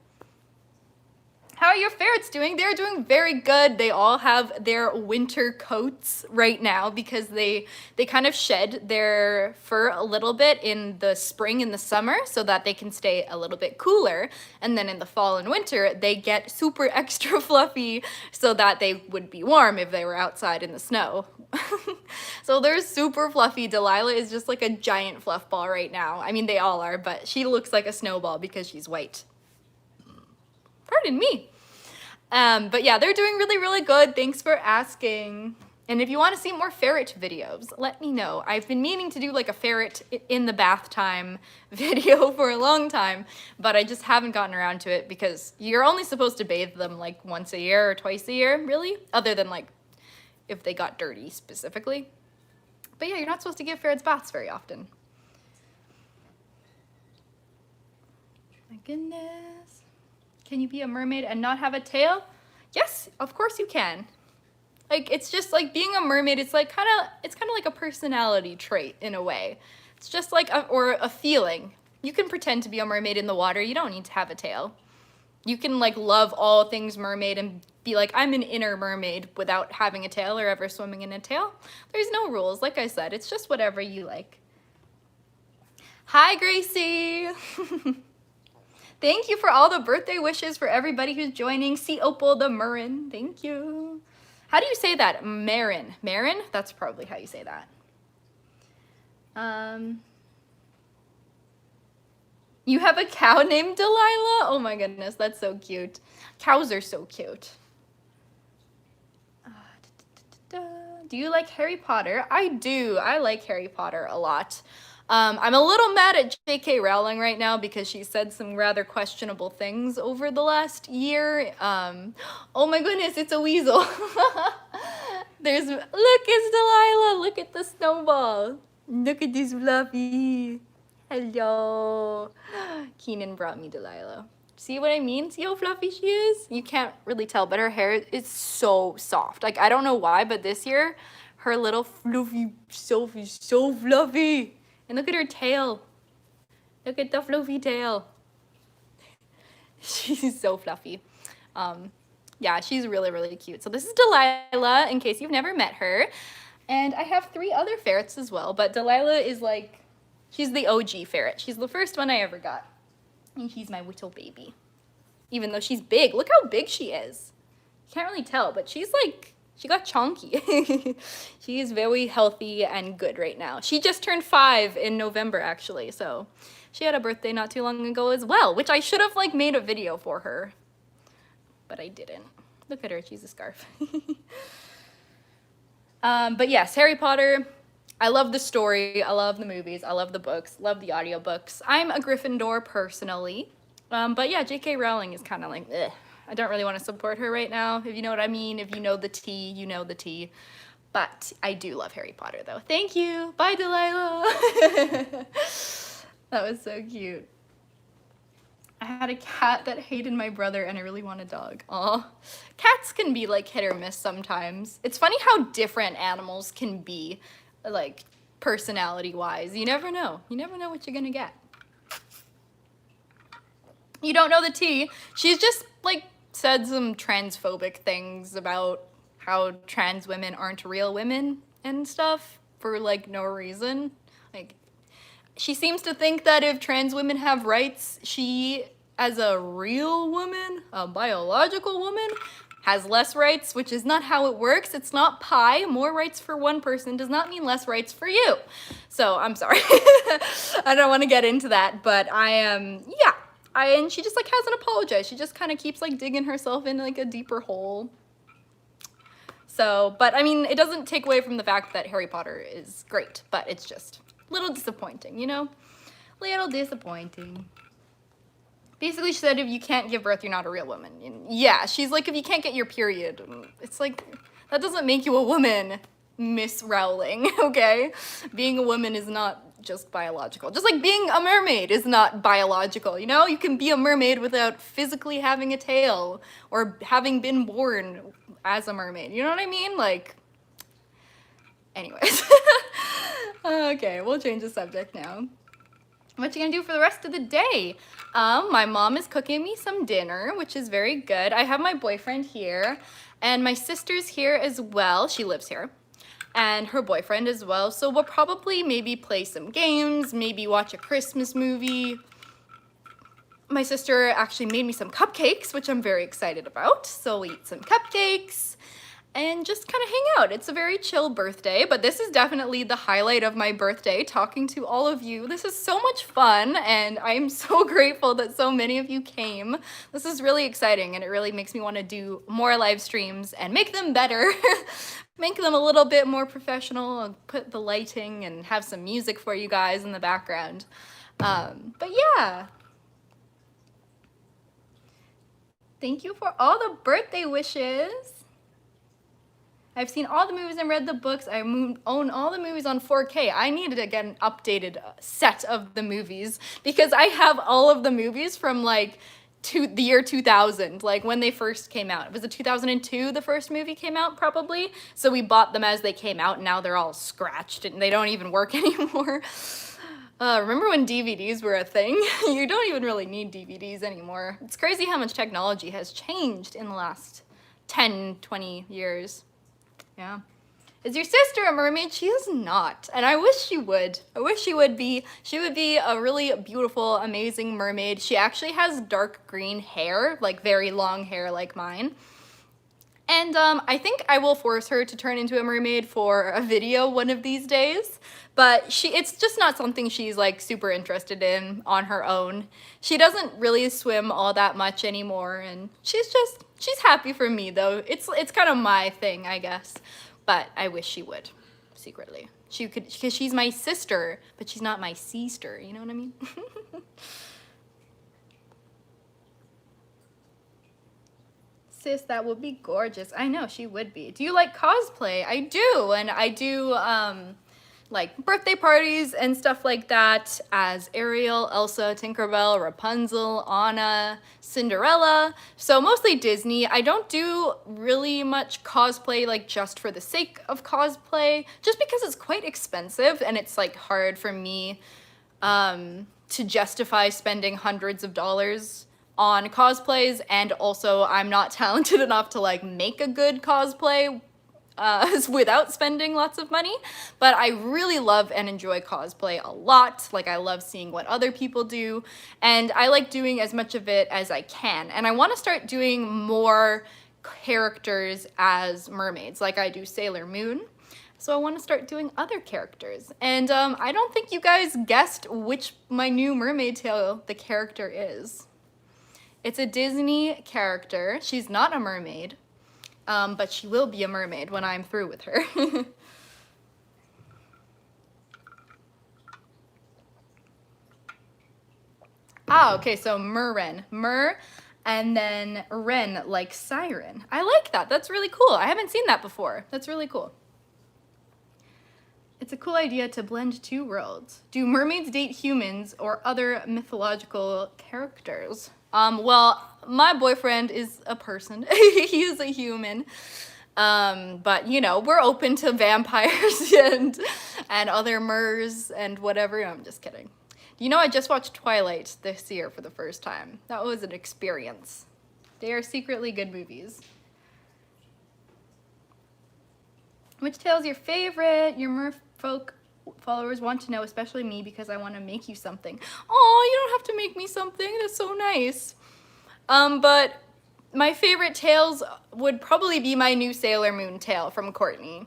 How are your ferrets doing? They're doing very good. They all have their winter coats right now because they kind of shed their fur a little bit in the spring and the summer so that they can stay a little bit cooler. And then in the fall and winter, they get super extra fluffy so that they would be warm if they were outside in the snow. So they're super fluffy. Delilah is just like a giant fluff ball right now. I mean, they all are, but she looks like a snowball because she's white. Pardon me. But yeah, they're doing really, really good. Thanks for asking. And if you want to see more ferret videos, let me know. I've been meaning to do like a ferret in the bath time video for a long time, but I just haven't gotten around to it because you're only supposed to bathe them like once a year or twice a year, really, other than like if they got dirty specifically. But yeah, you're not supposed to give ferrets baths very often. My goodness. Can you be a mermaid and not have a tail? Yes, of course you can. Like, it's just like being a mermaid, it's like kind of like a personality trait in a way. It's just like a feeling. You can pretend to be a mermaid in the water. You don't need to have a tail. You can like love all things mermaid and be like, I'm an inner mermaid without having a tail or ever swimming in a tail. There's no rules. Like I said, it's just whatever you like. Hi, Gracie. Thank you for all the birthday wishes for everybody who's joining. See Opal the Marin. Thank you. How do you say that? Marin. Marin? That's probably how you say that. You have a cow named Delilah? Oh my goodness, that's so cute. Cows are so cute. Do you like Harry Potter? I do. I like Harry Potter a lot. I'm a little mad at J.K. Rowling right now because she said some rather questionable things over the last year. Oh my goodness, it's a weasel. Look, it's Delilah. Look at the snowball. Look at this Fluffy. Hello. Keenan brought me Delilah. See what I mean? See how fluffy she is? You can't really tell, but her hair is so soft. Like, I don't know why, but this year, her little fluffy self is so fluffy. And look at her tail. Look at the fluffy tail. She's so fluffy. Yeah, she's really, really cute. So this is Delilah, in case you've never met her. And I have 3 other ferrets as well, but Delilah is like, she's the OG ferret. She's the first one I ever got. And she's my little baby. Even though she's big. Look how big she is. You can't really tell, but she's like, she got chonky. She is very healthy and good right now. She just turned 5 in November, actually. So she had a birthday not too long ago as well, which I should have like made a video for her. But I didn't. Look at her, she's a scarf. But yes, Harry Potter. I love the story, I love the movies, I love the books, love the audiobooks. I'm a Gryffindor personally, but yeah, J.K. Rowling is kind of like, ugh. I don't really want to support her right now, if you know what I mean. If you know the tea, you know the tea. But I do love Harry Potter though. Thank you, bye Delilah. That was so cute. I had a cat that hated my brother and I really want a dog. Aw. Cats can be like hit or miss sometimes. It's funny how different animals can be, like personality wise. You never know. You never know what you're gonna get. You don't know the tea. She's just like said some transphobic things about how trans women aren't real women and stuff for like no reason. Like, she seems to think that if trans women have rights, she, as a real woman, a biological woman, has less rights, which is not how it works. It's not pie. More rights for one person does not mean less rights for you. So I'm sorry. I don't want to get into that, but I am, yeah. And she just like hasn't apologized. She just kind of keeps like digging herself in like a deeper hole. So, but I mean, it doesn't take away from the fact that Harry Potter is great, but it's just a little disappointing, you know? Little disappointing. Basically, she said if you can't give birth, you're not a real woman. And yeah, she's like, if you can't get your period, it's like, that doesn't make you a woman, Miss Rowling, okay? Being a woman is not just biological. Just like being a mermaid is not biological, you know? You can be a mermaid without physically having a tail or having been born as a mermaid. You know what I mean? Like, anyways. Okay, we'll change the subject now. What you gonna do for the rest of the day? My mom is cooking me some dinner, which is very good. I have my boyfriend here, and my sister's here as well. She lives here, and her boyfriend as well. So we'll probably maybe play some games, maybe watch a Christmas movie. My sister actually made me some cupcakes, which I'm very excited about. So we'll eat some cupcakes and just kind of hang out. It's a very chill birthday, but this is definitely the highlight of my birthday, talking to all of you. This is so much fun, and I'm so grateful that so many of you came. This is really exciting, and it really makes me want to do more live streams and make them better. Make them a little bit more professional, and put the lighting and have some music for you guys in the background. But yeah. Thank you for all the birthday wishes. I've seen all the movies and read the books. I own all the movies on 4K. I needed to get an updated set of the movies because I have all of the movies from like the year 2000, like when they first came out. It was 2002 the first movie came out probably. So we bought them as they came out, and now they're all scratched and they don't even work anymore. Remember when DVDs were a thing? You don't even really need DVDs anymore. It's crazy how much technology has changed in the last 10, 20 years. Yeah. Is your sister a mermaid? She is not, and I wish she would. I wish she would be. She would be a really beautiful, amazing mermaid. She actually has dark green hair, like very long hair like mine. And I think I will force her to turn into a mermaid for a video one of these days. But it's just not something she's like super interested in on her own. She doesn't really swim all that much anymore, and she's happy for me though. It's kind of my thing, I guess. But I wish she would, secretly. She could, because she's my sister, but she's not my sister, you know what I mean? Sis, that would be gorgeous. I know, she would be. Do you like cosplay? I do, and I do like birthday parties and stuff like that as Ariel, Elsa, Tinkerbell, Rapunzel, Anna, Cinderella. So mostly Disney. I don't do really much cosplay like just for the sake of cosplay, just because it's quite expensive and it's like hard for me to justify spending hundreds of dollars on cosplays, and also I'm not talented enough to like make a good cosplay without spending lots of money. But I really love and enjoy cosplay a lot. Like, I love seeing what other people do, and I like doing as much of it as I can. And I want to start doing more characters as mermaids, like I do Sailor Moon. So I want to start doing other characters. And I don't think you guys guessed which my new mermaid tale the character is. It's a Disney character. She's not a mermaid, but she will be a mermaid when I'm through with her. Okay, so Merren. Mer, and then Ren, like siren. I like that. That's really cool. I haven't seen that before. That's really cool. It's a cool idea to blend two worlds. Do mermaids date humans or other mythological characters? Well, my boyfriend is a person. He is a human. But you know, we're open to vampires and other mers and whatever. I'm just kidding. You know, I just watched Twilight this year for the first time. That was an experience. They are secretly good movies. Which tale is your favorite? Your merfolk followers want to know, especially me, because I want to make you something. Oh, you don't have to make me something. That's so nice. But my favorite tales would probably be my new Sailor Moon tale from Courtney,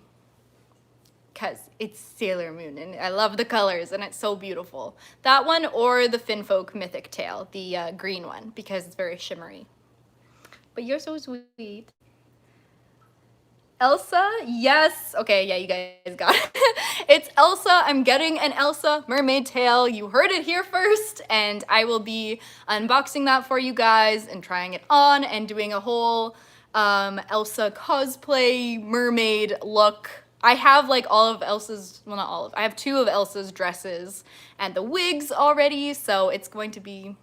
because it's Sailor Moon and I love the colors and it's so beautiful. That one, or the Finfolk mythic tale, the green one, because it's very shimmery. But you're so sweet. Elsa? Yes. Okay, yeah, you guys got it. It's Elsa. I'm getting an Elsa mermaid tale. You heard it here first, and I will be unboxing that for you guys and trying it on and doing a whole Elsa cosplay mermaid look. I have like all of Elsa's, well, not all of, I have 2 of Elsa's dresses and the wigs already, so it's going to be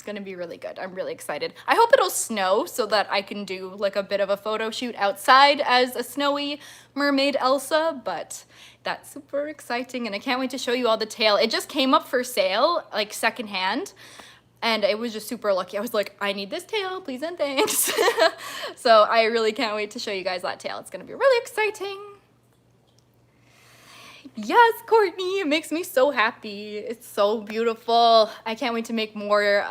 really good. I'm really excited. I hope it'll snow so that I can do like a bit of a photo shoot outside as a snowy mermaid Elsa, but that's super exciting and I can't wait to show you all the tale. It just came up for sale, like secondhand, and it was just super lucky. I was like, I need this tale, please and thanks. So I really can't wait to show you guys that tale. It's gonna be really exciting. Yes, Courtney, it makes me so happy. It's so beautiful. I can't wait to make more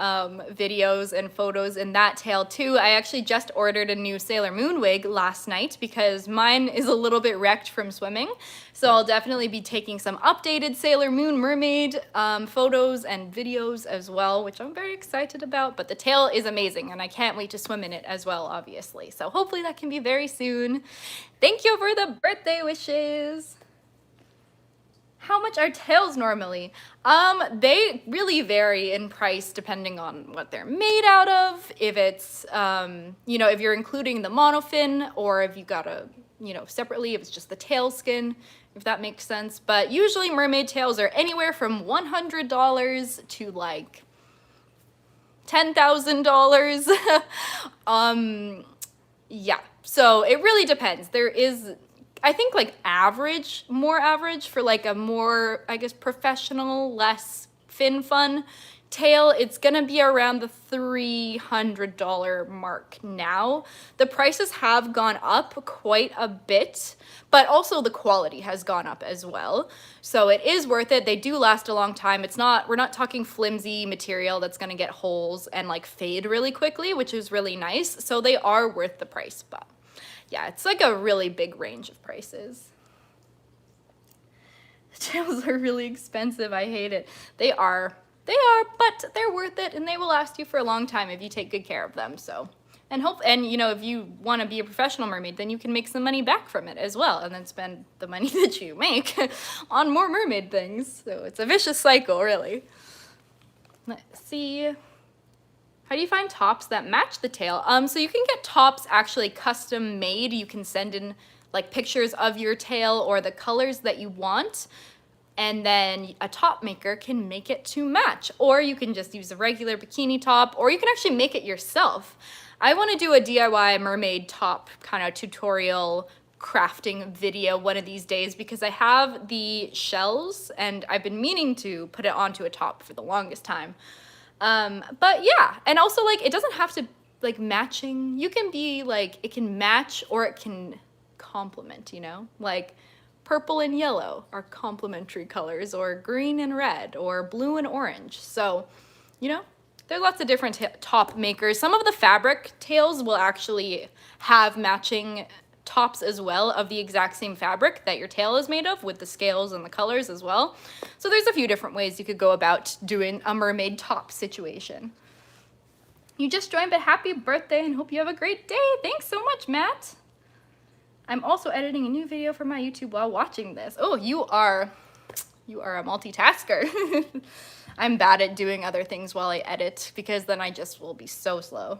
videos and photos in that tale too. I actually just ordered a new Sailor Moon wig last night because mine is a little bit wrecked from swimming. So I'll definitely be taking some updated Sailor Moon mermaid photos and videos as well, which I'm very excited about. But the tale is amazing and I can't wait to swim in it as well, obviously. So hopefully that can be very soon. Thank you for the birthday wishes. How much are tails normally? They really vary in price depending on what they're made out of. If it's, you know, if you're including the monofin, or if you gotta, you know, separately, if it's just the tail skin, if that makes sense. But usually mermaid tails are anywhere from $100 to like $10,000. Yeah, so it really depends. There is, I think, like more average for like a more, I guess, professional, less fin fun tail, it's gonna be around the $300 mark now. The prices have gone up quite a bit, but also the quality has gone up as well. So it is worth it. They do last a long time. We're not talking flimsy material that's gonna get holes and like fade really quickly, which is really nice. So they are worth the price, but yeah, it's like a really big range of prices. Tails are really expensive. I hate it. They are, but they're worth it, and they will last you for a long time if you take good care of them. So, and you know, if you want to be a professional mermaid, then you can make some money back from it as well, and then spend the money that you make on more mermaid things. So it's a vicious cycle, really. Let's see. How do you find tops that match the tail? So you can get tops actually custom made. You can send in like pictures of your tail or the colors that you want, and then a top maker can make it to match. Or you can just use a regular bikini top, or you can actually make it yourself. I want to do a DIY mermaid top kind of tutorial crafting video one of these days, because I have the shells and I've been meaning to put it onto a top for the longest time. But yeah, and also like it doesn't have to like matching. You can be like, it can match or it can complement, you know, like purple and yellow are complementary colors, or green and red, or blue and orange. So, you know, there are lots of different top makers. Some of the fabric tails will actually have matching tops as well of the exact same fabric that your tail is made of, with the scales and the colors as well. So there's a few different ways you could go about doing a mermaid top situation. You just joined, but happy birthday and hope you have a great day. Thanks so much, Matt. I'm also editing a new video for my YouTube while watching this. Oh, you are a multitasker. I'm bad at doing other things while I edit, because then I just will be so slow.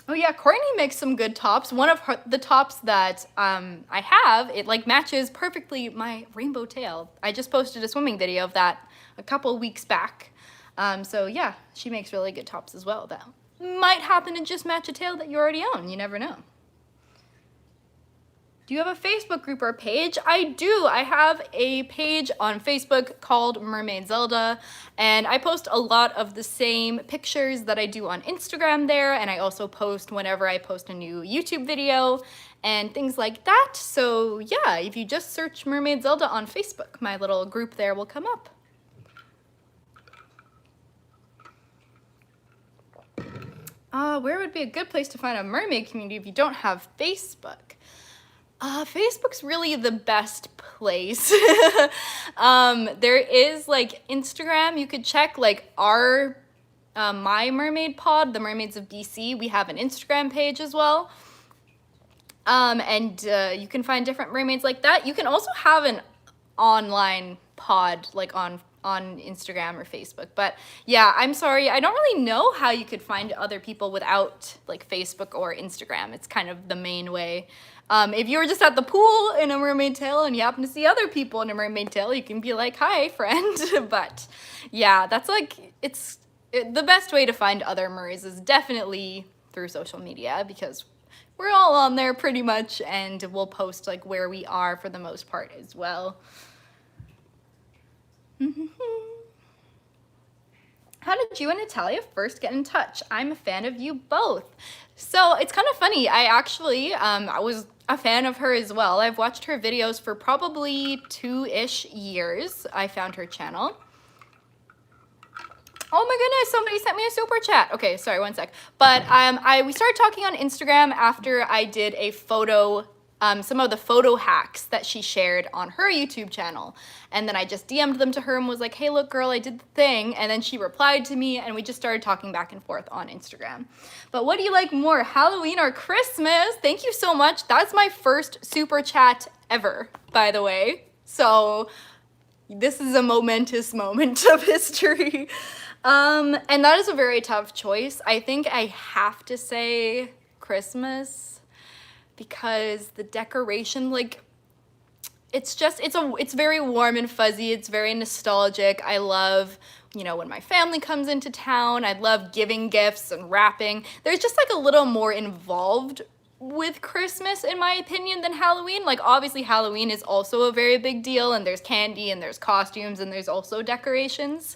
Oh yeah, Courtney makes some good tops. One of the tops that I have, it like matches perfectly my rainbow tail. I just posted a swimming video of that a couple weeks back. So yeah, she makes really good tops as well. That might happen to just match a tail that you already own. You never know. Do you have a Facebook group or page? I do. I have a page on Facebook called Mermaid Zelda, and I post a lot of the same pictures that I do on Instagram there, and I also post whenever I post a new YouTube video and things like that. So yeah, if you just search Mermaid Zelda on Facebook, my little group there will come up. Where would be a good place to find a mermaid community if you don't have Facebook? Facebook's really the best place. There is like Instagram, you could check like our My Mermaid Pod, the Mermaids of BC. We have an Instagram page as well. And you can find different mermaids like that. You can also have an online pod like on Instagram or Facebook. But yeah, I'm sorry, I don't really know how you could find other people without like Facebook or Instagram. It's kind of the main way. If you were just at the pool in a mermaid tail and you happen to see other people in a mermaid tail, you can be like, hi, friend. But yeah, that's like, the best way to find other mermaids is definitely through social media, because we're all on there pretty much, and we'll post like where we are for the most part as well. How did you and Natalia first get in touch? I'm a fan of you both. So it's kind of funny. I actually, I was a fan of her as well. I've watched her videos for probably 2-ish years. I found her channel. Oh my goodness, somebody sent me a super chat. Okay, sorry, one sec. But we started talking on Instagram after I did a photo, some of the photo hacks that she shared on her YouTube channel. And then I just DM'd them to her and was like, hey, look, girl, I did the thing. And then she replied to me, and we just started talking back and forth on Instagram. But what do you like more, Halloween or Christmas? Thank you so much. That's my first super chat ever, by the way. So this is a momentous moment of history. And that is a very tough choice. I think I have to say Christmas, because the decoration, like, it's very warm and fuzzy. It's very nostalgic. I love, you know, when my family comes into town, I love giving gifts and wrapping. There's just like a little more involved with Christmas, in my opinion, than Halloween. Like, obviously Halloween is also a very big deal, and there's candy and there's costumes and there's also decorations.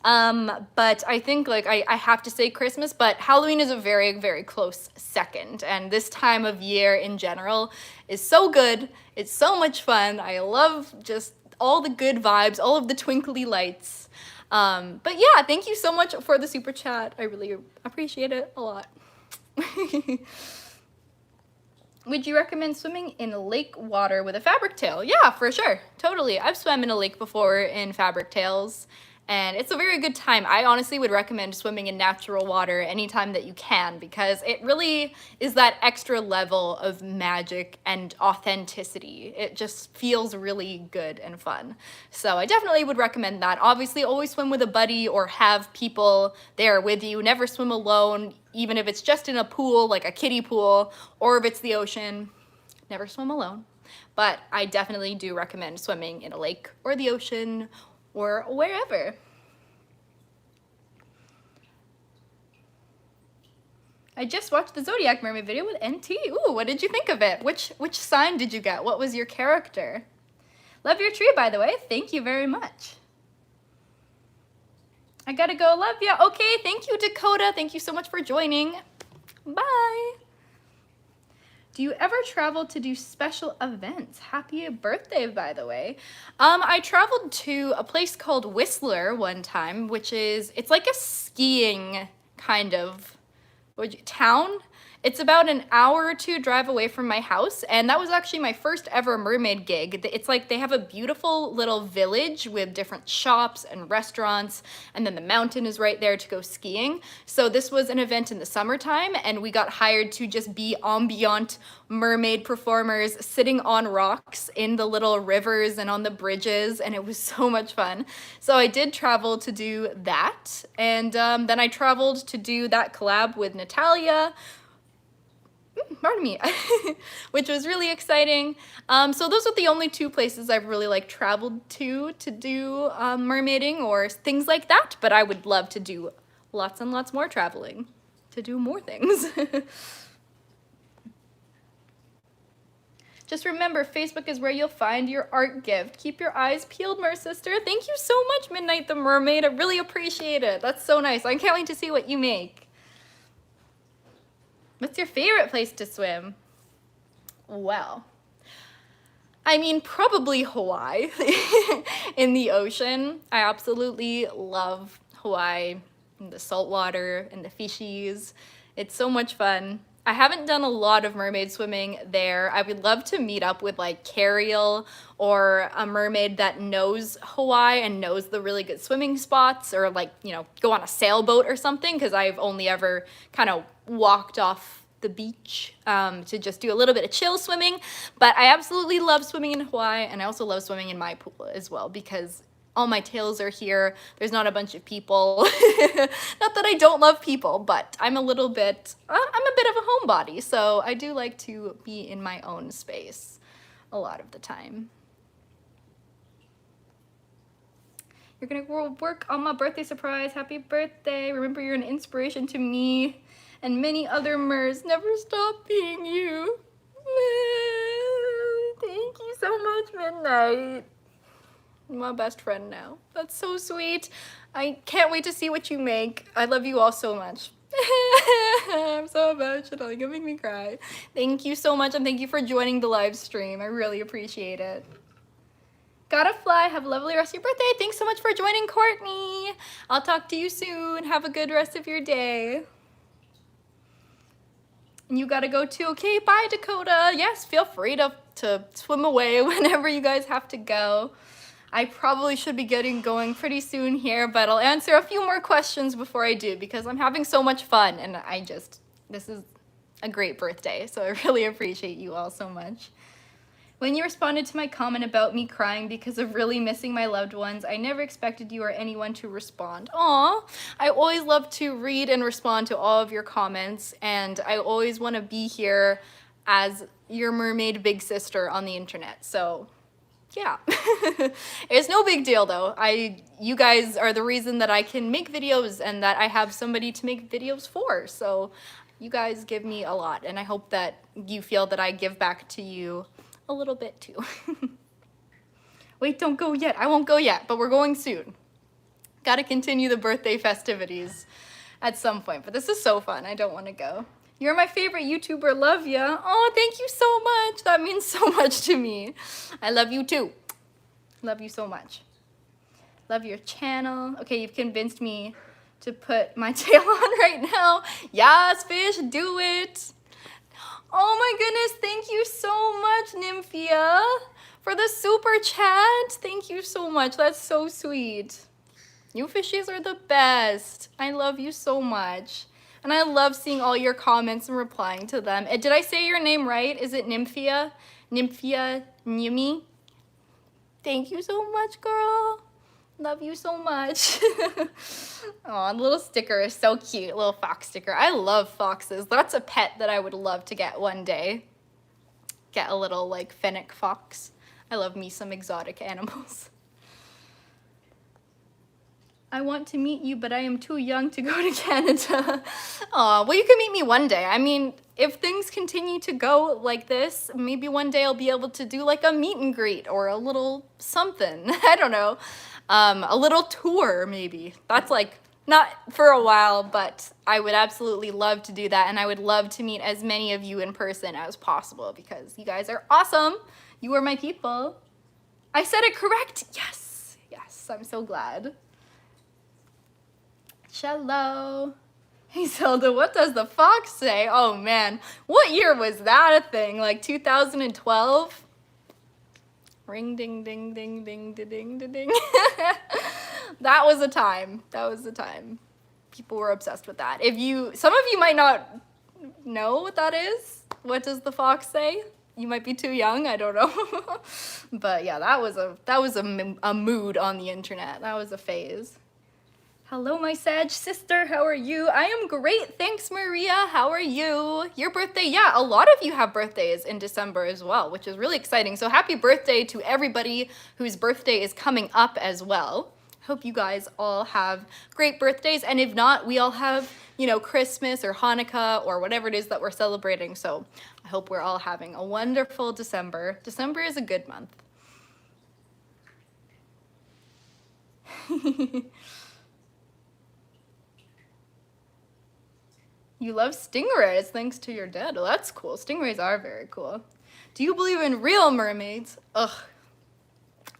But I think, like, I have to say Christmas, but Halloween is a very, very close second. And this time of year in general is so good. It's so much fun. I love just all the good vibes, all of the twinkly lights. But yeah, thank you so much for the super chat. I really appreciate it a lot. Would you recommend swimming in lake water with a fabric tail? Yeah, for sure. Totally. I've swum in a lake before in fabric tails, and it's a very good time. I honestly would recommend swimming in natural water anytime that you can, because it really is that extra level of magic and authenticity. It just feels really good and fun. So I definitely would recommend that. Obviously, always swim with a buddy or have people there with you. Never swim alone, even if it's just in a pool, like a kiddie pool, or if it's the ocean. Never swim alone. But I definitely do recommend swimming in a lake or the ocean or wherever. I just watched the Zodiac Mermaid video with NT. Ooh, what did you think of it? Which sign did you get? What was your character? Love your tree, by the way. Thank you very much. I gotta go. Love ya. Okay, thank you, Dakota. Thank you so much for joining. Bye. Do you ever travel to do special events? Happy birthday, by the way. I traveled to a place called Whistler one time, which is, it's like a skiing kind of town. It's about an hour or two drive away from my house, and that was actually my first ever mermaid gig. It's like they have a beautiful little village with different shops and restaurants, and then the mountain is right there to go skiing. So this was an event in the summertime, and we got hired to just be ambient mermaid performers sitting on rocks in the little rivers and on the bridges, and it was so much fun. So I did travel to do that, and then I traveled to do that collab with Natalia, pardon me, which was really exciting. So those are the only two places I've really like traveled to do mermaiding or things like that, but I would love to do lots and lots more traveling to do more things. Just remember, Facebook is where you'll find your art gift. Keep your eyes peeled, Mer sister. Thank you so much, Midnight the Mermaid. I really appreciate it. That's so nice. I can't wait to see what you make. What's your favorite place to swim? Well, I mean, probably Hawaii in the ocean. I absolutely love Hawaii, and the salt water and the fishies. It's so much fun. I haven't done a lot of mermaid swimming there. I would love to meet up with like Cariel or a mermaid that knows Hawaii and knows the really good swimming spots, or like, you know, go on a sailboat or something, because I've only ever kind of walked off the beach to just do a little bit of chill swimming. But I absolutely love swimming in Hawaii, and I also love swimming in my pool as well, because all my tails are here. There's not a bunch of people. Not that I don't love people, but I'm a bit of a homebody, so I do like to be in my own space a lot of the time. You're gonna work on my birthday surprise. Happy birthday. Remember, you're an inspiration to me and many other Mers. Never stop being you. Thank you so much, Midnight. My best friend now. That's so sweet. I can't wait to see what you make. I love you all so much. I'm so emotional. You're gonna make me cry. Thank you so much, and thank you for joining the live stream. I really appreciate it. Gotta fly. Have a lovely rest of your birthday. Thanks so much for joining, Courtney. I'll talk to you soon. Have a good rest of your day. And you gotta go too. Okay, bye, Dakota. Yes, feel free to swim away whenever you guys have to go. I probably should be getting going pretty soon here, but I'll answer a few more questions before I do, because I'm having so much fun, and this is a great birthday, so I really appreciate you all so much. When you responded to my comment about me crying because of really missing my loved ones, I never expected you or anyone to respond. Aw, I always love to read and respond to all of your comments, and I always want to be here as your mermaid big sister on the internet, so yeah. It's no big deal though. You guys are the reason that I can make videos and that I have somebody to make videos for, so You guys give me a lot, and I hope that you feel that I give back to you a little bit too. Wait, don't go yet. I won't go yet, but we're going soon. Gotta continue the birthday festivities at some point, but this is so fun. I don't want to go. You're my favorite YouTuber. Love ya. Oh, thank you so much. That means so much to me. I love you too. Love you so much. Love your channel. Okay, you've convinced me to put my tail on right now. Yes, fish, do it. Oh my goodness, thank you so much, Nymphia, for the super chat. Thank you so much. That's so sweet. You fishies are the best. I love you so much. And I love seeing all your comments and replying to them. Did I say your name right? Is it Nymphia? Nymphia Nymi? Thank you so much, girl. Love you so much. Aw, the little sticker is so cute. Little fox sticker. I love foxes. That's a pet that I would love to get one day. Get a little, like, fennec fox. I love me some exotic animals. I want to meet you, but I am too young to go to Canada. Aw, well, you can meet me one day. I mean, if things continue to go like this, maybe one day I'll be able to do like a meet and greet or a little something. I don't know. A little tour, maybe. That's like, not for a while, but I would absolutely love to do that. And I would love to meet as many of you in person as possible because you guys are awesome. You are my people. I said it correct. Yes. Yes, I'm so glad. Cello. Hey Zelda, what does the fox say? Oh man, what year was that a thing? Like 2012? Ring ding ding ding ding ding ding ding ding. That was a time. That was a time. People were obsessed with that. Some of you might not know what that is. What does the fox say? You might be too young, I don't know. But yeah, that was a mood on the internet. That was a phase. Hello, my Sag sister. How are you? I am great. Thanks, Maria. How are you? Your birthday? Yeah, a lot of you have birthdays in December as well, which is really exciting. So happy birthday to everybody whose birthday is coming up as well. Hope you guys all have great birthdays. And if not, we all have, you know, Christmas or Hanukkah or whatever it is that we're celebrating. So I hope we're all having a wonderful December. December is a good month. You love stingrays thanks to your dad. Well, that's cool. Stingrays are very cool. Do you believe in real mermaids? Ugh.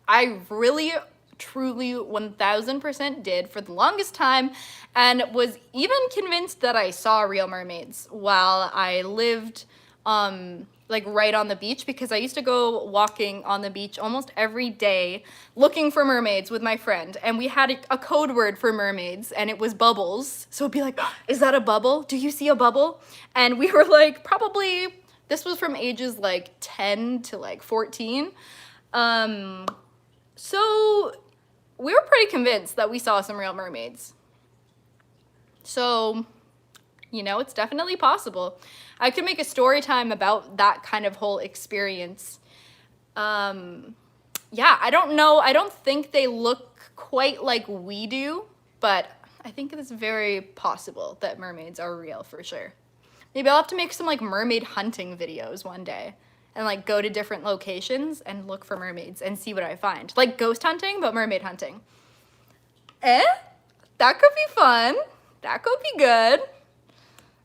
I really, truly, 1000% did for the longest time and was even convinced that I saw real mermaids while I lived like right on the beach because I used to go walking on the beach almost every day looking for mermaids with my friend. And we had a code word for mermaids and it was bubbles. So it'd be like, oh, is that a bubble? Do you see a bubble? And we were like, probably, this was from ages like 10 to like 14. So we were pretty convinced that we saw some real mermaids. So, you know, it's definitely possible. I could make a story time about that kind of whole experience. Yeah, I don't know. I don't think they look quite like we do, but I think it's very possible that mermaids are real for sure. Maybe I'll have to make some like mermaid hunting videos one day and like go to different locations and look for mermaids and see what I find. Like ghost hunting, but mermaid hunting. That could be fun. That could be good.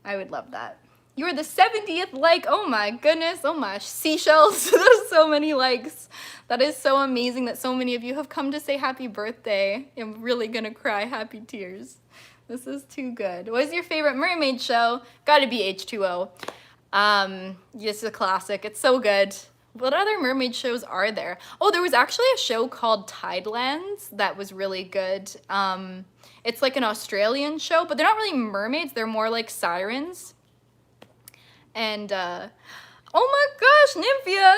I would love that. You are the 70th like. Oh my goodness. Oh my seashells. There's so many likes. That is so amazing that so many of you have come to say happy birthday. I'm really gonna cry happy tears. This is too good. What is your favorite mermaid show? Gotta be H2O. It's a classic. It's so good. What other mermaid shows are there? Oh, there was actually a show called Tidelands that was really good. It's like an Australian show, but they're not really mermaids. They're more like sirens. And, oh my gosh, Nymphia!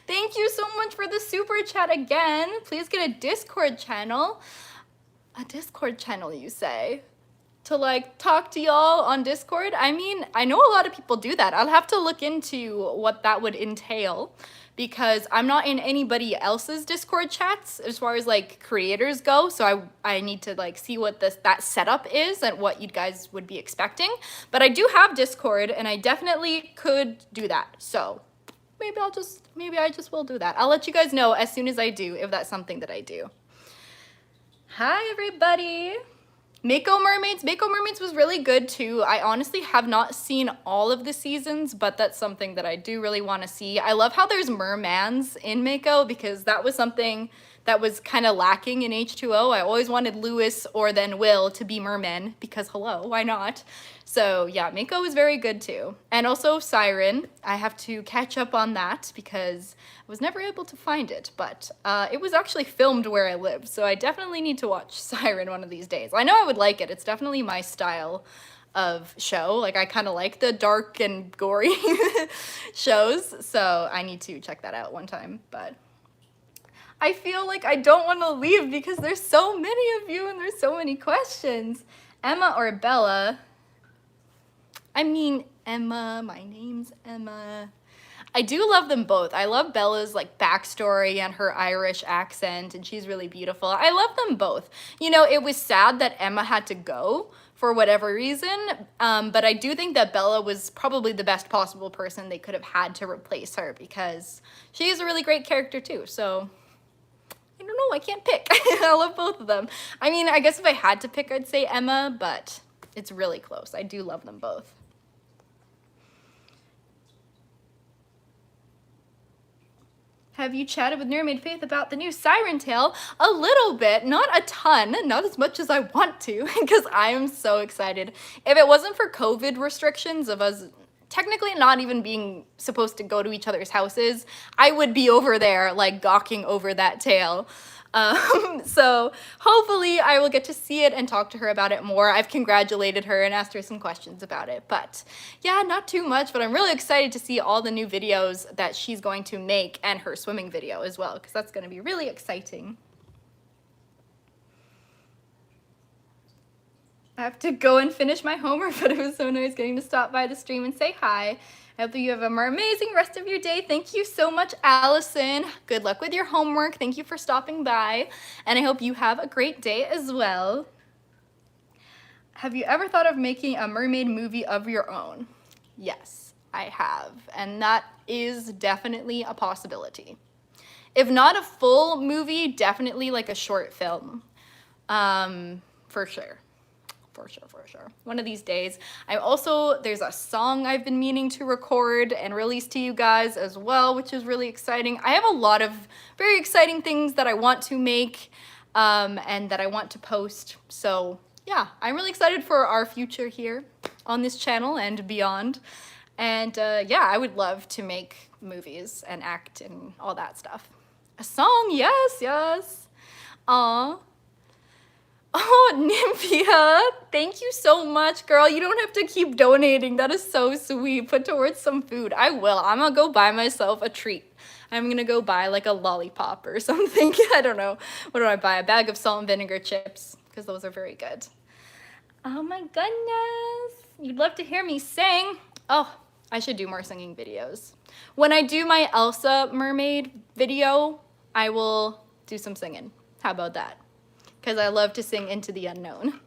Thank you so much for the super chat again. Please get a Discord channel. A Discord channel, you say? To like talk to y'all on Discord? I mean, I know a lot of people do that. I'll have to look into what that would entail because I'm not in anybody else's Discord chats as far as like creators go. So I need to like see what that setup is and what you guys would be expecting. But I do have Discord and I definitely could do that. So maybe I just will do that. I'll let you guys know as soon as I do if that's something that I do. Hi everybody. Mako Mermaids. Mako Mermaids was really good too. I honestly have not seen all of the seasons, but that's something that I do really want to see. I love how there's mermans in Mako because that was something that was kind of lacking in H2O. I always wanted Lewis or then Will to be mermen because hello, why not? So yeah, Mako was very good too. And also Siren. I have to catch up on that because I was never able to find it, but it was actually filmed where I live, so I definitely need to watch Siren one of these days. I know I would like it. It's definitely my style of show. Like I kind of like the dark and gory shows, so I need to check that out one time. But I feel like I don't want to leave because there's so many of you and there's so many questions. Emma or Bella? I mean, Emma, my name's Emma. I do love them both. I love Bella's like backstory and her Irish accent, and she's really beautiful. I love them both. You know, it was sad that Emma had to go for whatever reason, but I do think that Bella was probably the best possible person they could have had to replace her because she is a really great character too, so I don't know, I can't pick. I love both of them. I mean, I guess if I had to pick, I'd say Emma, but it's really close. I do love them both. Have you chatted with Mermaid Faith about the new Siren Tale? A little bit, not a ton, not as much as I want to, because I am so excited. If it wasn't for COVID restrictions of us technically not even being supposed to go to each other's houses, I would be over there like gawking over that tale. So hopefully I will get to see it and talk to her about it more. I've congratulated her and asked her some questions about it, but yeah, not too much, but I'm really excited to see all the new videos that she's going to make and her swimming video as well, because that's going to be really exciting. I have to go and finish my homework, but it was so nice getting to stop by the stream and say hi. I hope that you have a more amazing rest of your day. Thank you so much, Allison. Good luck with your homework. Thank you for stopping by. And I hope you have a great day as well. Have you ever thought of making a mermaid movie of your own? Yes, I have. And that is definitely a possibility. If not a full movie, definitely like a short film. For sure. For sure. One of these days. There's a song I've been meaning to record and release to you guys as well, which is really exciting. I have a lot of very exciting things that I want to make and that I want to post. So yeah, I'm really excited for our future here on this channel and beyond. And yeah, I would love to make movies and act and all that stuff. A song, yes. Aww. Oh, Nymphia, thank you so much, girl. You don't have to keep donating. That is so sweet. Put towards some food. I will. I'm gonna go buy myself a treat. I'm gonna go buy like a lollipop or something. I don't know. What do I buy? A bag of salt and vinegar chips, because those are very good. Oh my goodness. You'd love to hear me sing. Oh, I should do more singing videos. When I do my Elsa mermaid video, I will do some singing. How about that? Because I love to sing Into the Unknown.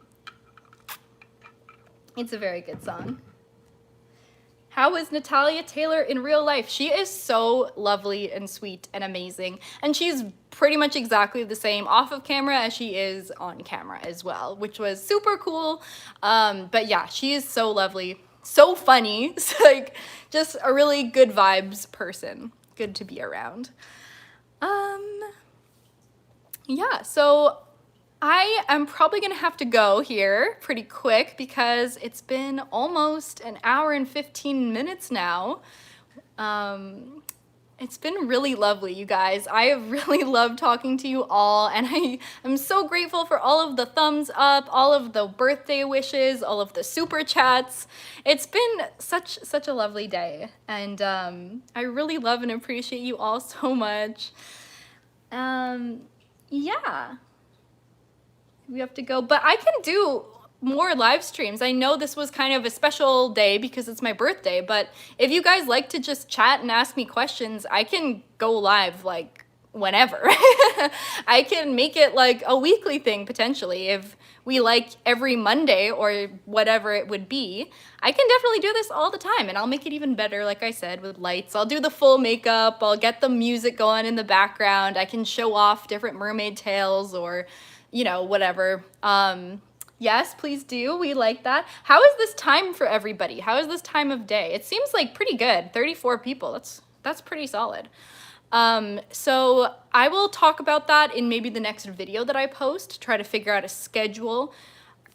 It's a very good song. How is Natalia Taylor in real life? She is so lovely and sweet and amazing. And she's pretty much exactly the same off of camera as she is on camera as well, which was super cool. But yeah, she is so lovely, so funny. It's like just a really good vibes person. Good to be around. Yeah, so I am probably gonna have to go here pretty quick because it's been almost an hour and 15 minutes now. It's been really lovely, you guys. I have really loved talking to you all, and I am so grateful for all of the thumbs up, all of the birthday wishes, all of the super chats. It's been such a lovely day, and I really love and appreciate you all so much. Yeah. We have to go, but I can do more live streams. I know this was kind of a special day because it's my birthday, but if you guys like to just chat and ask me questions, I can go live like whenever. I can make it like a weekly thing potentially if we like every Monday or whatever it would be. I can definitely do this all the time, and I'll make it even better, like I said, with lights. I'll do the full makeup, I'll get the music going in the background, I can show off different mermaid tails or, you know, whatever. Yes, please do. We like that. How is this time for everybody? How is this time of day? It seems like pretty good. 34 people. That's pretty solid. So I will talk about that in maybe the next video that I post, try to figure out a schedule.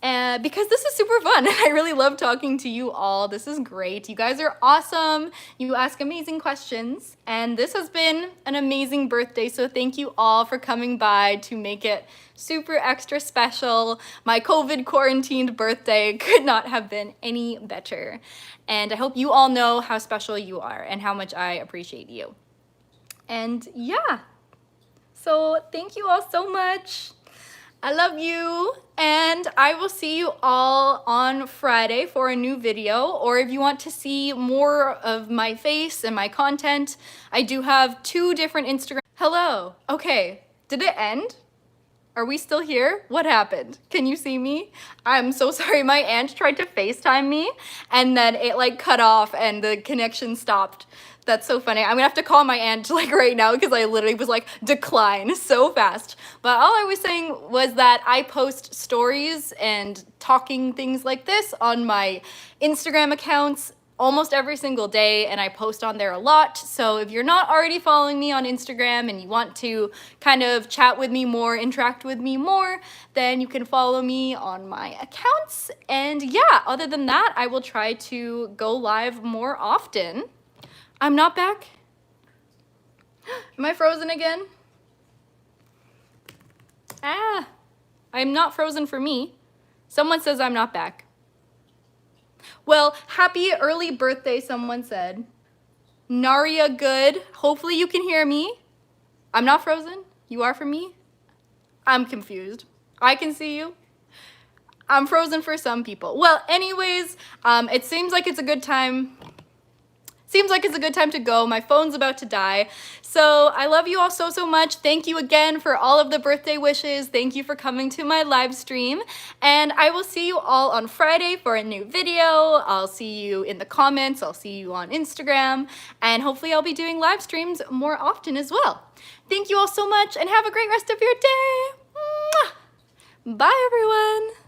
Because this is super fun. I really love talking to you all. This is great. You guys are awesome. You ask amazing questions. And this has been an amazing birthday. So thank you all for coming by to make it super extra special. My COVID quarantined birthday could not have been any better. And I hope you all know how special you are and how much I appreciate you. And yeah, so thank you all so much. I love you, and I will see you all on Friday for a new video, or if you want to see more of my face and my content, I do have 2 different Instagram. Hello. Okay, did it end? Are we still here? What happened? Can you see me? I'm so sorry. My aunt tried to FaceTime me and then it like cut off and the connection stopped. That's so funny. I'm gonna have to call my aunt like right now because I literally was like decline so fast. But all I was saying was that I post stories and talking things like this on my Instagram accounts almost every single day, and I post on there a lot. So if you're not already following me on Instagram and you want to kind of chat with me more, interact with me more, then you can follow me on my accounts. And yeah, other than that, I will try to go live more often. I'm not back. Am I frozen again? Ah, I'm not frozen for me. Someone says I'm not back. Well, happy early birthday, someone said. Naria, good. Hopefully you can hear me. I'm not frozen. You are for me? I'm confused. I can see you. I'm frozen for some people. Well, anyways, it seems like it's a good time. Seems like it's a good time to go. My phone's about to die. So I love you all so, so much. Thank you again for all of the birthday wishes. Thank you for coming to my live stream. And I will see you all on Friday for a new video. I'll see you in the comments. I'll see you on Instagram. And hopefully I'll be doing live streams more often as well. Thank you all so much and have a great rest of your day. Mwah! Bye, everyone.